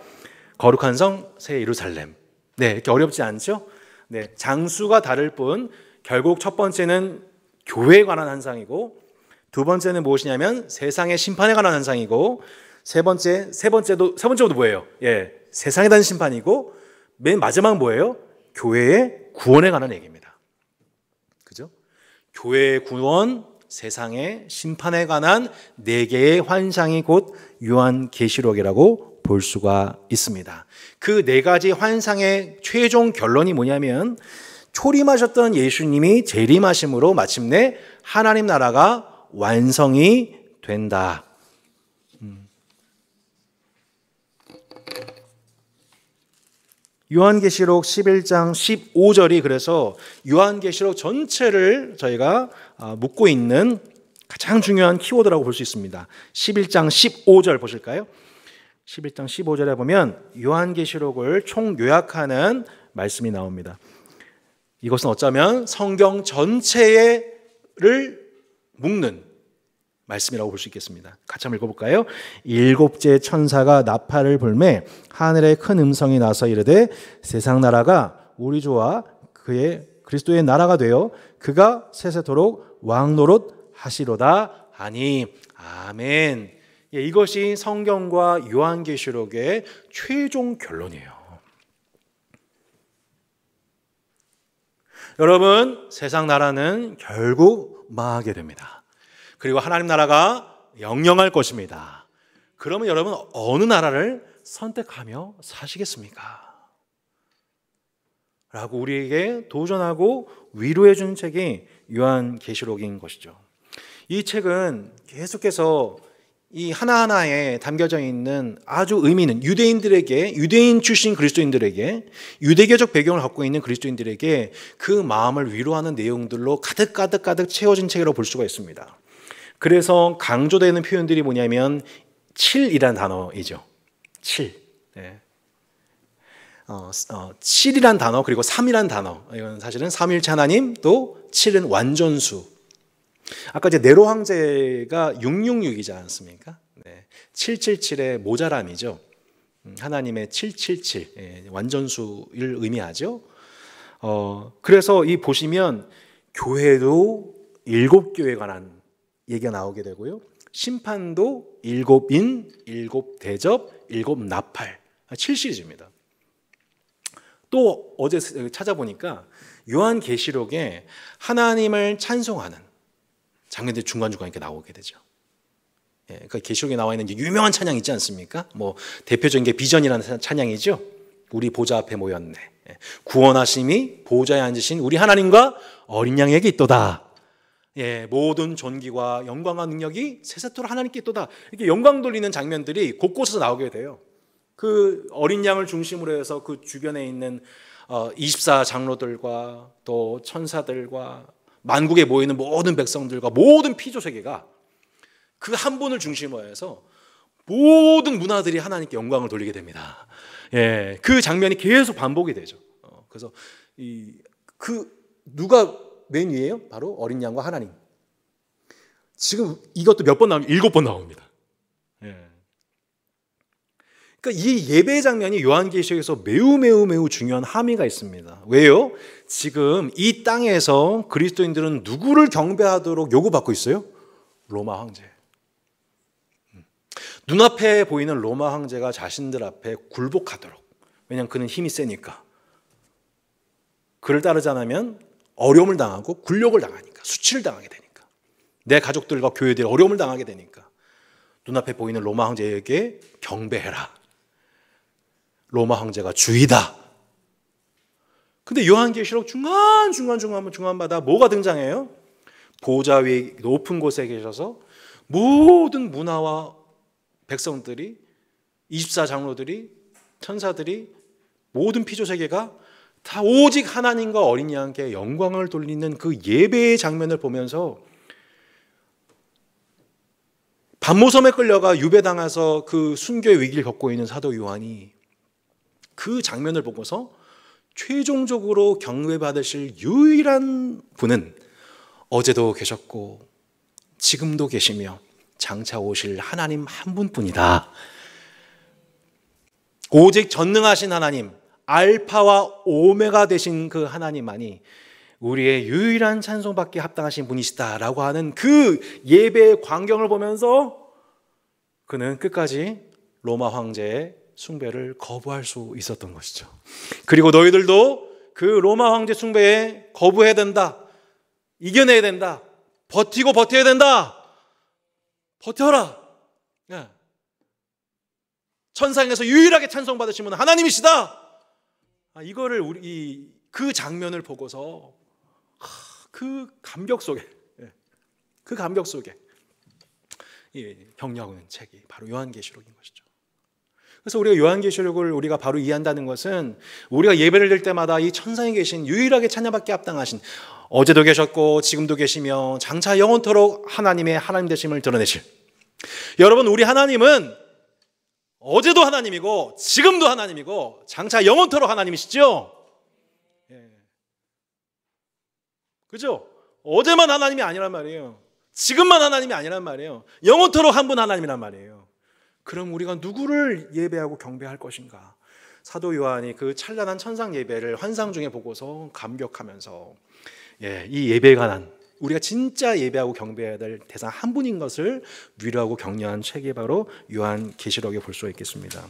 거룩한 성 새 예루살렘. 네, 이렇게 어렵지 않죠? 네, 장수가 다를 뿐 결국 첫 번째는 교회에 관한 환상이고 두 번째는 무엇이냐면 세상의 심판에 관한 환상이고 세 번째도 뭐예요? 세상에 대한 심판이고 맨 마지막은 뭐예요? 교회의 구원에 관한 얘기입니다. 그죠? 교회의 구원, 세상의 심판에 관한 4개의 환상이 곧 요한계시록이라고 볼 수가 있습니다. 그 4가지 환상의 최종 결론이 뭐냐면 초림하셨던 예수님이 재림하심으로 마침내 하나님 나라가 완성이 된다. 요한계시록 11장 15절이 그래서 요한계시록 전체를 저희가 묻고 있는 가장 중요한 키워드라고 볼 수 있습니다. 11장 15절 보실까요? 11장 15절에 보면 요한계시록을 총 요약하는 말씀이 나옵니다. 이것은 어쩌면 성경 전체를 묶는 말씀이라고 볼 수 있겠습니다. 같이 한번 읽어볼까요? 일곱째 천사가 나팔을 불매 하늘에 큰 음성이 나서 이르되 세상 나라가 우리 주와 그의 그리스도의 나라가 되어 그가 세세토록 왕노릇 하시로다 하니 아멘. 예, 이것이 성경과 요한계시록의 최종 결론이에요. 여러분, 세상 나라는 결국 망하게 됩니다. 그리고 하나님 나라가 영영할 것입니다. 그러면 여러분 어느 나라를 선택하며 사시겠습니까? 라고 우리에게 도전하고 위로해 주는 책이 요한계시록인 것이죠. 이 책은 계속해서 이 하나하나에 담겨져 있는 아주 의미 있는 유대인 출신 그리스도인들에게 유대교적 배경을 갖고 있는 그리스도인들에게 그 마음을 위로하는 내용들로 가득 채워진 책이라고 볼 수가 있습니다. 그래서 강조되는 표현들이 뭐냐면 7이라는 단어이죠. 7. 네. 7이라는 단어 그리고 3이라는 단어. 이건 사실은 삼위일체 하나님 또 7은 완전수. 아까 이제 네로 황제가 666이지 않습니까? 네. 777의 모자람이죠. 하나님의 777 완전수를 의미하죠. 그래서 이 보시면 교회도 7교회에 관한 얘기가 나오게 되고요. 심판도 7인, 7대접, 7나팔 7시리즈입니다. 또 어제 찾아보니까 요한계시록에 하나님을 찬송하는 장면들이 중간중간 이렇게 나오게 되죠. 예, 그러니까 계시록에 나와 있는 유명한 찬양 있지 않습니까? 뭐 대표적인 게 비전이라는 찬양이죠. 우리 보좌 앞에 모였네. 예, 구원하심이 보좌에 앉으신 우리 하나님과 어린 양에게 있도다. 예, 모든 존귀와 영광과 능력이 세세토록 하나님께 있도다. 이렇게 영광 돌리는 장면들이 곳곳에서 나오게 돼요. 그 어린 양을 중심으로 해서 그 주변에 있는 24 장로들과 또 천사들과 만국에 모이는 모든 백성들과 모든 피조세계가 그 한 분을 중심으로 해서 모든 문화들이 하나님께 영광을 돌리게 됩니다. 예, 그 장면이 계속 반복이 되죠. 그래서 누가 맨 위에요? 바로 어린 양과 하나님. 지금 이것도 몇 번 나오면 7번 나옵니다. 예. 그러니까 이 예배 장면이 요한계시록에서 매우 중요한 함의가 있습니다. 왜요? 지금 이 땅에서 그리스도인들은 누구를 경배하도록 요구받고 있어요? 로마 황제. 눈앞에 보이는 로마 황제가 자신들 앞에 굴복하도록. 왜냐하면 그는 힘이 세니까. 그를 따르지 않으면 어려움을 당하고 굴욕을 당하니까. 수치를 당하게 되니까. 내 가족들과 교회들이 어려움을 당하게 되니까. 눈앞에 보이는 로마 황제에게 경배해라. 로마 황제가 주이다. 근데 요한계시록 중간마다 뭐가 등장해요? 보좌 위 높은 곳에 계셔서 모든 문화와 백성들이 24 장로들이 천사들이 모든 피조세계가 다 오직 하나님과 어린 양께 영광을 돌리는 그 예배의 장면을 보면서 반모섬에 끌려가 유배당해서 그 순교의 위기를 겪고 있는 사도 요한이 그 장면을 보고서 최종적으로 경배받으실 유일한 분은 어제도 계셨고 지금도 계시며 장차 오실 하나님 한 분뿐이다. 오직 전능하신 하나님, 알파와 오메가 되신 그 하나님만이 우리의 유일한 찬송받기에 합당하신 분이시다라고 하는 그 예배의 광경을 보면서 그는 끝까지 로마 황제의 숭배를 거부할 수 있었던 것이죠. 그리고 너희들도 그 로마 황제 숭배에 거부해야 된다. 이겨내야 된다. 버티고 버텨야 된다. 버텨라. 천상에서 유일하게 찬송받으신 분은 하나님이시다. 이거를 그 장면을 보고서 그 감격 속에 격려하고 있는 책이 바로 요한계시록인 것이죠. 그래서 우리가 요한계시록을 우리가 바로 이해한다는 것은 우리가 예배를 드릴 때마다 이 천상에 계신 유일하게 찬양받기 합당하신, 어제도 계셨고 지금도 계시며 장차 영원토록 하나님의 하나님 되심을 드러내실, 여러분, 우리 하나님은 어제도 하나님이고 지금도 하나님이고 장차 영원토록 하나님이시죠? 그죠? 어제만 하나님이 아니란 말이에요. 지금만 하나님이 아니란 말이에요. 영원토록 한 분 하나님이란 말이에요. 그럼 우리가 누구를 예배하고 경배할 것인가? 사도 요한이 그 찬란한 천상 예배를 환상 중에 보고서 감격하면서 이 예배에 관한, 우리가 진짜 예배하고 경배해야 될 대상 한 분인 것을 위로하고 격려한 책이 바로 요한계시록에 볼 수 있겠습니다.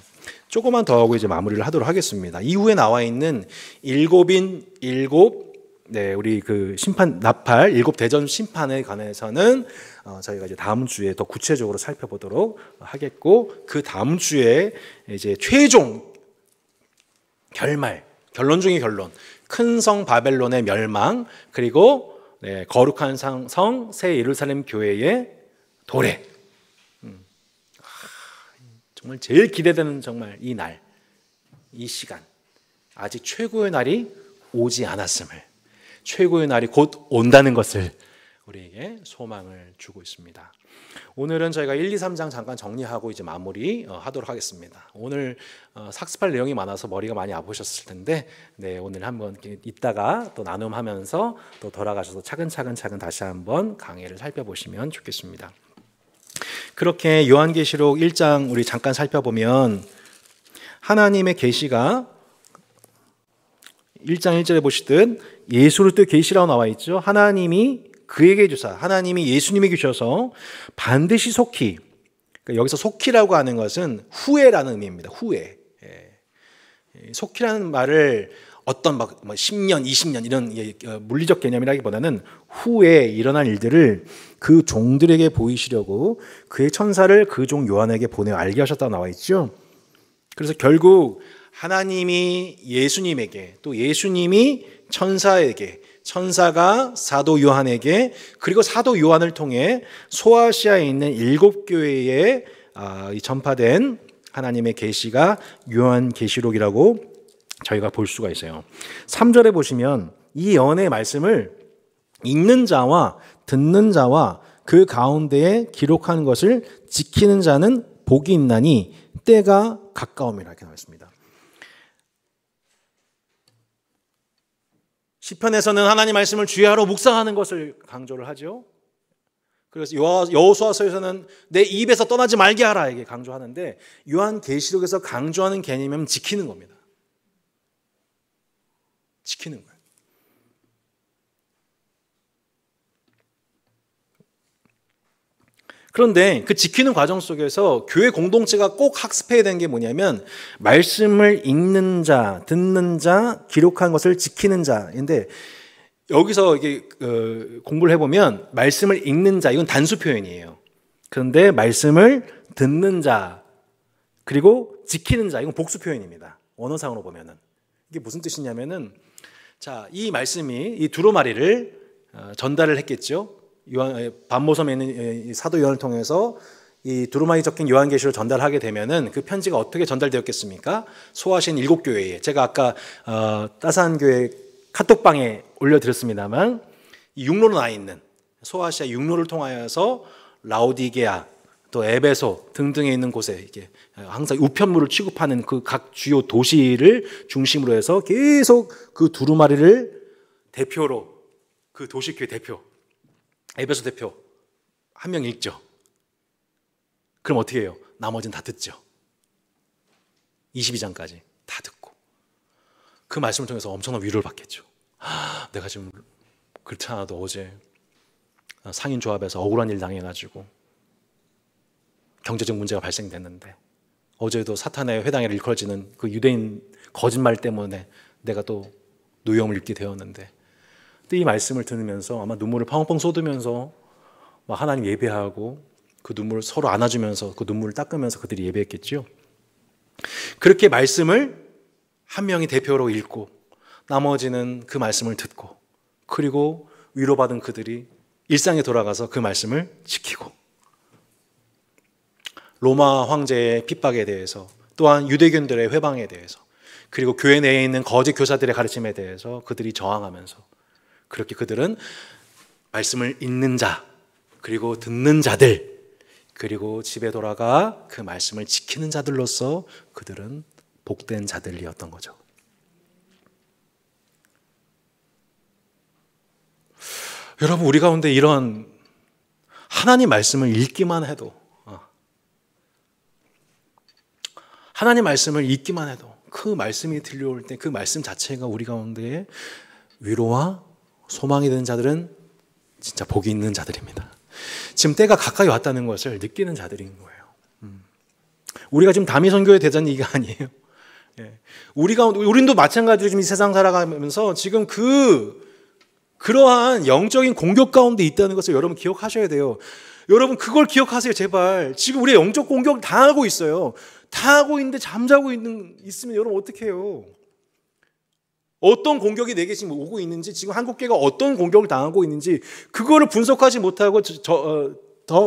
조금만 더 하고 이제 마무리를 하도록 하겠습니다. 이후에 나와 있는 일곱인 일곱, 우리 그 심판 나팔 일곱 대전 심판에 관해서는 저희가 이제 다음 주에 더 구체적으로 살펴보도록 하겠고, 그 다음 주에 이제 최종 결론 중의 결론, 큰 성 바벨론의 멸망, 그리고 거룩한 성 새 예루살렘 교회의 도래. 정말 제일 기대되는 정말 이 날, 이 시간, 아직 최고의 날이 오지 않았음을, 최고의 날이 곧 온다는 것을 우리에게 소망을 주고 있습니다. 오늘은 저희가 1, 2, 3장 잠깐 정리하고 이제 마무리 하도록 하겠습니다. 오늘 학습할 내용이 많아서 머리가 많이 아프셨을 텐데, 오늘 한번 이따가 또 나눔하면서 또 돌아가셔서 차근차근 다시 한번 강해를 살펴보시면 좋겠습니다. 그렇게 요한계시록 1장 우리 잠깐 살펴보면 하나님의 계시가 1장 1절에 보시듯 예수를 또 계시라고 나와 있죠. 하나님이 그에게 주사, 하나님이 예수님에게 주셔서 반드시 속히, 그러니까 여기서 속히라고 하는 것은 후에라는 의미입니다. 후에. 속히라는 말을 어떤 10년, 20년 이런 물리적 개념이라기보다는 후에 일어날 일들을 그 종들에게 보이시려고 그의 천사를 그 종 요한에게 보내어 알게 하셨다고 나와 있죠. 그래서 결국 하나님이 예수님에게, 또 예수님이 천사에게, 천사가 사도 요한에게, 그리고 사도 요한을 통해 소아시아에 있는 7교회에 전파된 하나님의 계시가 요한계시록이라고 저희가 볼 수가 있어요. 3절에 보시면 이 예언의 말씀을 읽는 자와 듣는 자와 그 가운데에 기록한 것을 지키는 자는 복이 있나니 때가 가까움이라 이렇게 나와 있습니다. 시편에서는 하나님 말씀을 주야로 묵상하는 것을 강조를 하죠. 그래서 여호수아서에서는 내 입에서 떠나지 말게 하라 이게 강조하는데, 요한계시록에서 강조하는 개념은 지키는 겁니다. 지키는 거예요. 그런데 그 지키는 과정 속에서 교회 공동체가 꼭 학습해야 되는 게 뭐냐면, 말씀을 읽는 자, 듣는 자, 기록한 것을 지키는 자인데, 여기서 이게 공부를 해보면 말씀을 읽는 자, 이건 단수 표현이에요. 그런데 말씀을 듣는 자, 그리고 지키는 자, 이건 복수 표현입니다. 언어상으로 보면은. 이게 무슨 뜻이냐면은, 자, 이 말씀이 이 두루마리를 전달을 했겠죠. 반모섬에 있는 사도 요한을 통해서 이 두루마리 적힌 요한계시를 전달하게 되면은 그 편지가 어떻게 전달되었겠습니까? 소아시아 7교회에, 제가 아까 따산교회 카톡방에 올려드렸습니다만, 이 육로로 나 있는 소아시아 육로를 통하여서 라오디게아, 또 에베소 등등에 있는 곳에 이게 항상 우편물을 취급하는 그 각 주요 도시를 중심으로 해서 계속 그 두루마리를 대표로, 그 도시교회 대표, 에베소 대표 한 명 읽죠. 그럼 어떻게 해요? 나머지는 다 듣죠. 22장까지 다 듣고 그 말씀을 통해서 엄청난 위로를 받겠죠. 내가 지금 그렇지 않아도 어제 상인조합에서 억울한 일 당해가지고 경제적 문제가 발생됐는데, 어제도 사탄의 회당에 일컬어지는 그 유대인 거짓말 때문에 내가 또 노여움을 입게 되었는데, 이 말씀을 들으면서 아마 눈물을 펑펑 쏟으면서 막 하나님 예배하고 그 눈물을 서로 안아주면서 그 눈물을 닦으면서 그들이 예배했겠죠. 그렇게 말씀을 한 명이 대표로 읽고 나머지는 그 말씀을 듣고, 그리고 위로받은 그들이 일상에 돌아가서 그 말씀을 지키고, 로마 황제의 핍박에 대해서 또한 유대교인들의 회방에 대해서, 그리고 교회 내에 있는 거짓 교사들의 가르침에 대해서 그들이 저항하면서, 그렇게 그들은 말씀을 읽는 자, 그리고 듣는 자들, 그리고 집에 돌아가 그 말씀을 지키는 자들로서 그들은 복된 자들이었던 거죠. 여러분, 우리 가운데 이런 하나님 말씀을 읽기만 해도, 하나님 말씀을 읽기만 해도 그 말씀이 들려올 때 그 말씀 자체가 우리 가운데에 위로와 소망이 되는 자들은 진짜 복이 있는 자들입니다. 지금 때가 가까이 왔다는 것을 느끼는 자들인 거예요. 우리가 지금 담임 선교의 대전 얘기가 아니에요. 우리도 마찬가지로 지금 이 세상 살아가면서 지금 그러한 영적인 공격 가운데 있다는 것을 여러분 기억하셔야 돼요. 여러분 그걸 기억하세요, 제발. 지금 우리 영적 공격 당하고 있어요. 당하고 있는데 잠자고 있으면 여러분 어떻게 해요? 어떤 공격이 내게 지금 오고 있는지, 지금 한국교회가 어떤 공격을 당하고 있는지 그거를 분석하지 못하고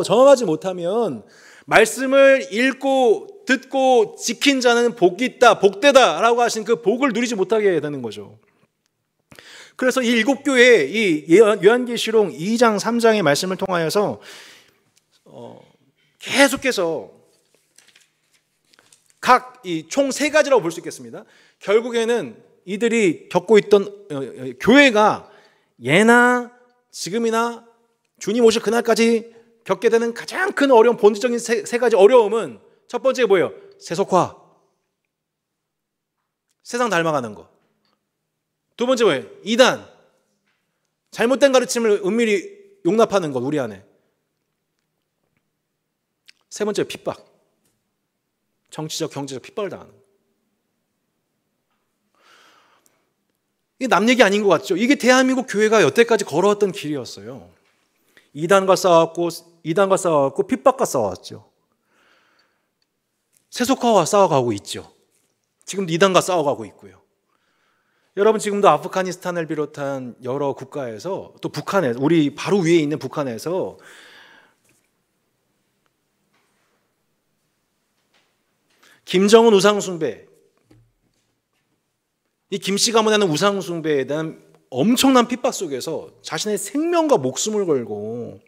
정하지 못하면 말씀을 읽고 듣고 지킨 자는 복이 있다, 복되다 라고 하신 그 복을 누리지 못하게 되는 거죠. 그래서 이 일곱 교회, 이 요한계시록 2장 3장의 말씀을 통하여서 계속해서 각 총 세 가지라고 볼 수 있겠습니다. 결국에는 이들이 겪고 있던 교회가 예나 지금이나 주님 오실 그날까지 겪게 되는 가장 큰 어려움, 본질적인 세 가지 어려움은 첫 번째가 뭐예요? 세속화, 세상 닮아가는 거. 두 번째 뭐예요? 이단, 잘못된 가르침을 은밀히 용납하는 것, 우리 안에. 세 번째 핍박, 정치적, 경제적 핍박을 당하는 것. 이게 남 얘기 아닌 것 같죠? 이게 대한민국 교회가 여태까지 걸어왔던 길이었어요. 이단과 싸웠고 핍박과 싸웠죠. 세속화와 싸워가고 있죠. 지금도 이단과 싸워가고 있고요. 여러분 지금도 아프가니스탄을 비롯한 여러 국가에서, 또 북한에, 우리 바로 위에 있는 북한에서 김정은 우상숭배, 이 김씨 가문에는 우상숭배에 대한 엄청난 핍박 속에서 자신의 생명과 목숨을 걸고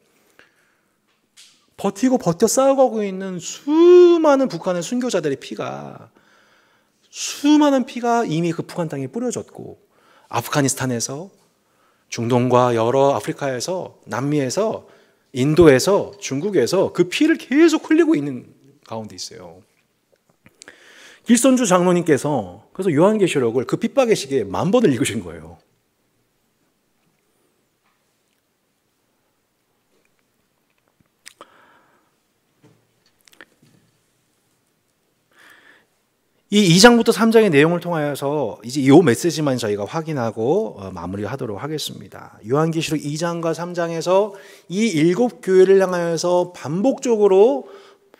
버텨 싸워가고 있는 수많은 북한의 순교자들의 수많은 피가 이미 그 북한 땅에 뿌려졌고, 아프가니스탄에서, 중동과 여러 아프리카에서, 남미에서, 인도에서, 중국에서 그 피를 계속 흘리고 있는 가운데 있어요. 길선주 장로님께서 그래서 요한계시록을 그 핍박의 시기에 10,000번을 읽으신 거예요. 이 2장부터 3장의 내용을 통하여서 이제 이 메시지만 저희가 확인하고 마무리하도록 하겠습니다. 요한계시록 2장과 3장에서 이 7교회를 향하여서 반복적으로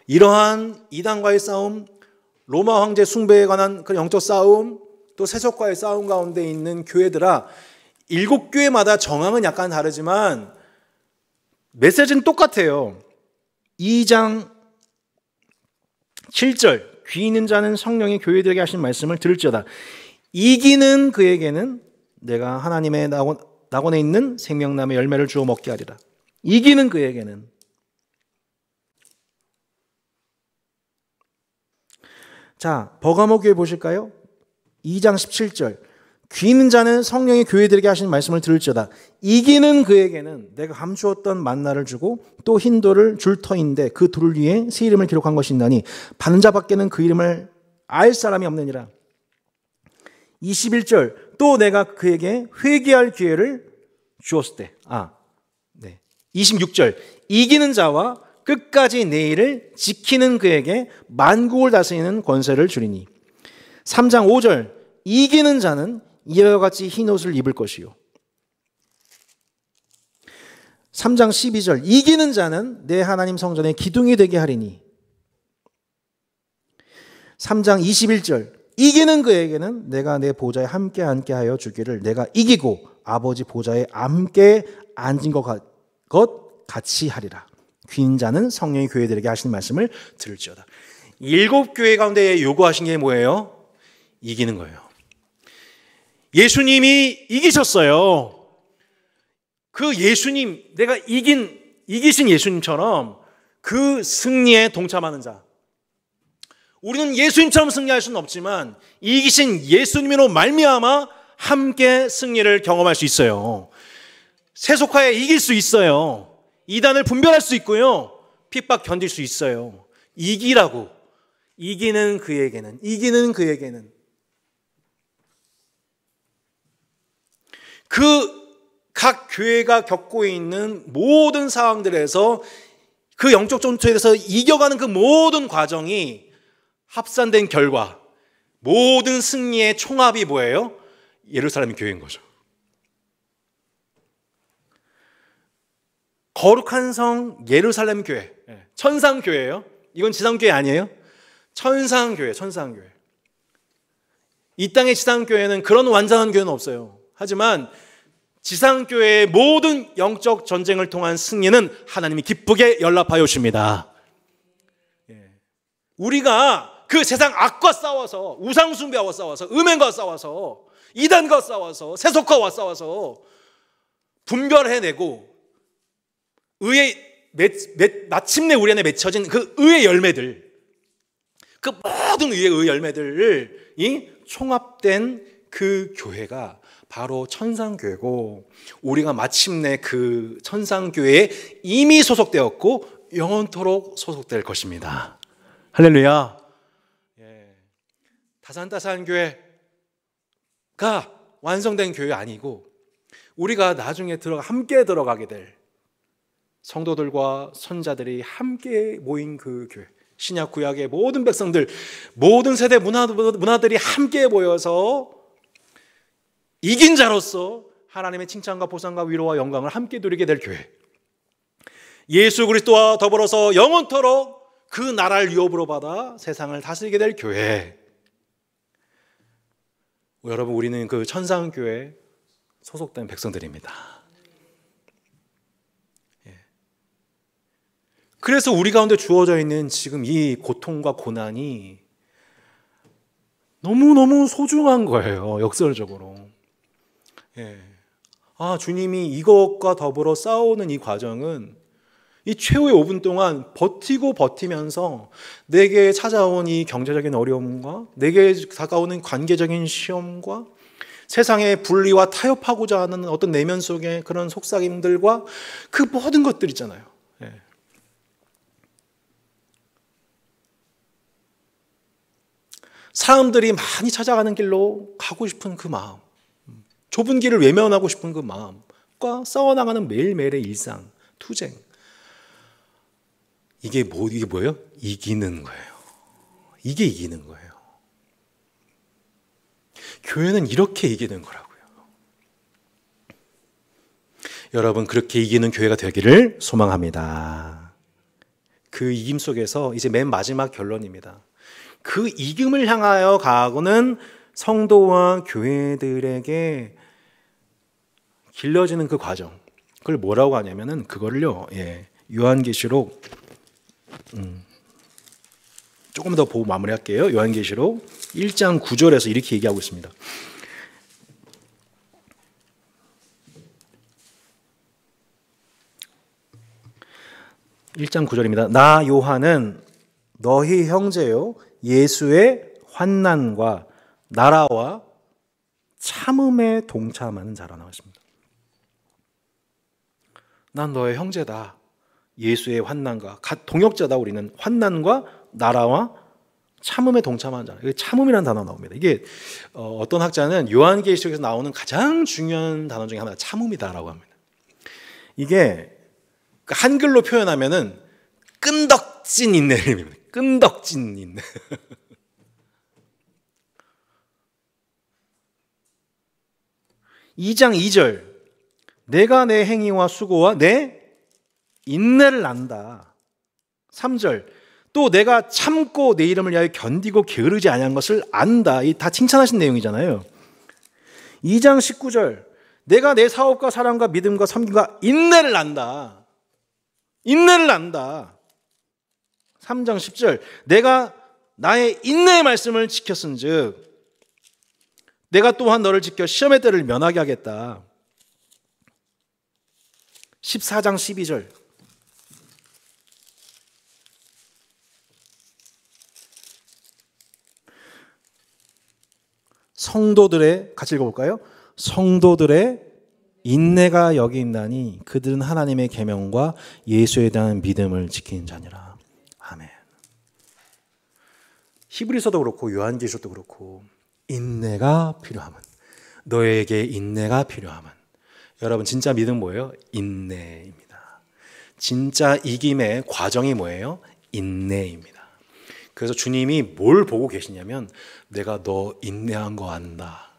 이러한 이단과의 싸움, 로마 황제 숭배에 관한 그 영적 싸움, 또 세속과의 싸움 가운데 있는 교회들아, 7교회마다 정황은 약간 다르지만 메시지는 똑같아요. 2장 7절, 귀 있는 자는 성령이 교회들에게 하신 말씀을 들을지어다. 이기는 그에게는 내가 하나님의 낙원에 있는 생명나무의 열매를 주어 먹게 하리라. 이기는 그에게는. 자, 버가모 교회 보실까요? 2장 17절. 귀 있는 자는 성령이 교회들에게 하신 말씀을 들을지어다. 이기는 그에게는 내가 감추었던 만나를 주고 또 흰 돌을 줄 터인데 그 돌 위에 새 이름을 기록한 것이 있나니 받는 자밖에는 그 이름을 알 사람이 없느니라. 21절. 또 내가 그에게 회개할 기회를 주었을 때. 26절. 이기는 자와 끝까지 내 일을 지키는 그에게 만국을 다스리는 권세를 주리니. 3장 5절. 이기는 자는 이와 같이 흰 옷을 입을 것이요. 3장 12절. 이기는 자는 내 하나님 성전의 기둥이 되게 하리니. 3장 21절. 이기는 그에게는 내가 내 보좌에 함께 앉게 하여 주기를 내가 이기고 아버지 보좌에 함께 앉은 것 같이 하리라. 귀인 자는 성령이 교회들에게 하시는 말씀을 들을지어다. 7 교회 가운데 요구하신 게 뭐예요? 이기는 거예요. 예수님이 이기셨어요. 그 예수님, 내가 이기신 예수님처럼 그 승리에 동참하는 자. 우리는 예수님처럼 승리할 수는 없지만 이기신 예수님으로 말미암아 함께 승리를 경험할 수 있어요. 세속화에 이길 수 있어요. 이단을 분별할 수 있고요. 핍박 견딜 수 있어요. 이기라고. 이기는 그에게는 그 각 교회가 겪고 있는 모든 상황들에서 그 영적 전투에 대해서 이겨가는 그 모든 과정이 합산된 결과 모든 승리의 총합이 뭐예요? 예루살렘 교회인 거죠. 거룩한 성 예루살렘 교회, 천상 교회예요. 이건 지상 교회 아니에요. 천상 교회. 이 땅의 지상 교회는 그런 완전한 교회는 없어요. 하지만 지상 교회의 모든 영적 전쟁을 통한 승리는 하나님이 기쁘게 연락하여 오십니다. 우리가 그 세상 악과 싸워서, 우상 숭배와 싸워서, 음행과 싸워서, 이단과 싸워서, 세속화와 싸워서 분별해내고 마침내 우리 안에 맺혀진 그 의의 열매들, 그 모든 의의 열매들이 총합된 그 교회가 바로 천상교회고, 우리가 마침내 그 천상교회에 이미 소속되었고 영원토록 소속될 것입니다. 할렐루야. 다산다산 교회가 완성된 교회 아니고 우리가 나중에 함께 들어가게 될 성도들과 선자들이 함께 모인 그 교회, 신약 구약의 모든 백성들, 모든 세대 문화들이 함께 모여서 이긴 자로서 하나님의 칭찬과 보상과 위로와 영광을 함께 누리게 될 교회, 예수 그리스도와 더불어서 영원토록 그 나라를 유업으로 받아 세상을 다스리게 될 교회. 여러분, 우리는 그 천상교회에 소속된 백성들입니다. 그래서 우리 가운데 주어져 있는 지금 이 고통과 고난이 너무너무 소중한 거예요. 역설적으로. 주님이 이것과 더불어 싸우는 이 과정은 이 최후의 5분 동안 버티면서 내게 찾아온 이 경제적인 어려움과 내게 다가오는 관계적인 시험과 세상의 분리와 타협하고자 하는 어떤 내면 속의 그런 속삭임들과 그 모든 것들 있잖아요. 사람들이 많이 찾아가는 길로 가고 싶은 그 마음, 좁은 길을 외면하고 싶은 그 마음과 싸워나가는 매일매일의 일상, 투쟁. 이게 뭐예요? 이기는 거예요. 이게 이기는 거예요. 교회는 이렇게 이기는 거라고요. 여러분, 그렇게 이기는 교회가 되기를 소망합니다. 그 이김 속에서 이제 맨 마지막 결론입니다. 그 이김을 향하여 가고는 성도와 교회들에게 길러지는 그 과정, 그걸 뭐라고 하냐면은 그거를요, 요한계시록 조금 더 보고 마무리할게요. 요한계시록 1장 9절에서 이렇게 얘기하고 있습니다. (1장 9절입니다) 나 요한은 너희 형제요 예수의 환난과 나라와 참음에 동참하는 자라 나왔습니다. 난 너의 형제다. 예수의 환난과 동역자다. 우리는 환난과 나라와 참음에 동참하는 자. 참음이라는 단어 나옵니다. 이게 어떤 학자는 요한계시록에서 나오는 가장 중요한 단어 중에 하나가 참음이다라고 합니다. 이게 한글로 표현하면은 끈덕진 인내입니다. 끈덕진 인내. 2장 2절 내가 내 행위와 수고와 내 인내를 안다. 3절 또 내가 참고 내 이름을 위하여 견디고 게으르지 아니한 것을 안다. 이 다 칭찬하신 내용이잖아요. 2장 19절 내가 내 사업과 사랑과 믿음과 섬김과 인내를 안다. 인내를 안다. 3장 10절 내가 나의 인내의 말씀을 지켰은즉 내가 또한 너를 지켜 시험의 때를 면하게 하겠다. 14장 12절. 성도들의, 같이 읽어볼까요? 성도들의 인내가 여기 있나니 그들은 하나님의 계명과 예수에 대한 믿음을 지키는 자니라. 아멘. 히브리서도 그렇고 요한계시록도 그렇고 인내가 필요함은, 너에게 인내가 필요함은, 여러분 진짜 믿음 뭐예요? 인내입니다. 진짜 이김의 과정이 뭐예요? 인내입니다. 그래서 주님이 뭘 보고 계시냐면, 내가 너 인내한 거 안다.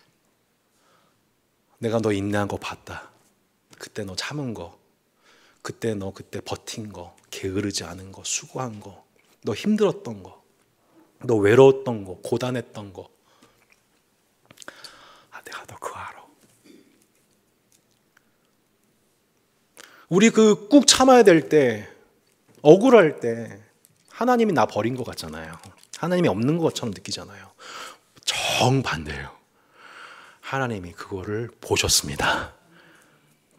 내가 너 인내한 거 봤다. 그때 너 참은 거, 그때 버틴 거, 게으르지 않은 거, 수고한 거, 너 힘들었던 거, 너 외로웠던 거, 고단했던 거. 내가 너 그거 알아. 우리 꾹 참아야 될 때, 억울할 때 하나님이 나 버린 것 같잖아요. 하나님이 없는 것처럼 느끼잖아요. 정반대예요. 하나님이 그거를 보셨습니다.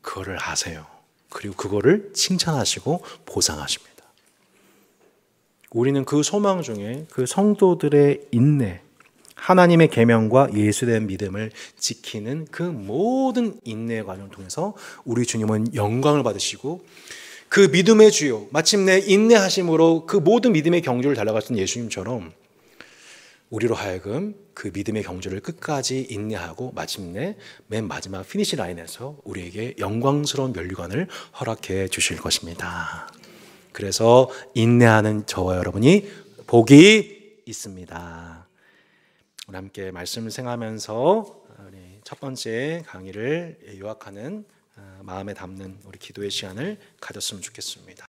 그거를 아세요. 그리고 그거를 칭찬하시고 보상하십니다. 우리는 그 소망 중에 그 성도들의 인내, 하나님의 계명과 예수에 대한 믿음을 지키는 그 모든 인내의 과정을 통해서 우리 주님은 영광을 받으시고, 그 믿음의 주요, 마침내 인내하심으로 그 모든 믿음의 경주를 달려갔던 예수님처럼 우리로 하여금 그 믿음의 경주를 끝까지 인내하고 마침내 맨 마지막 피니시 라인에서 우리에게 영광스러운 면류관을 허락해 주실 것입니다. 그래서 인내하는 저와 여러분이 복이 있습니다. 우리 함께 말씀을 생각하면서 우리 첫 번째 강의를 요약하는, 마음에 담는 우리 기도의 시간을 가졌으면 좋겠습니다.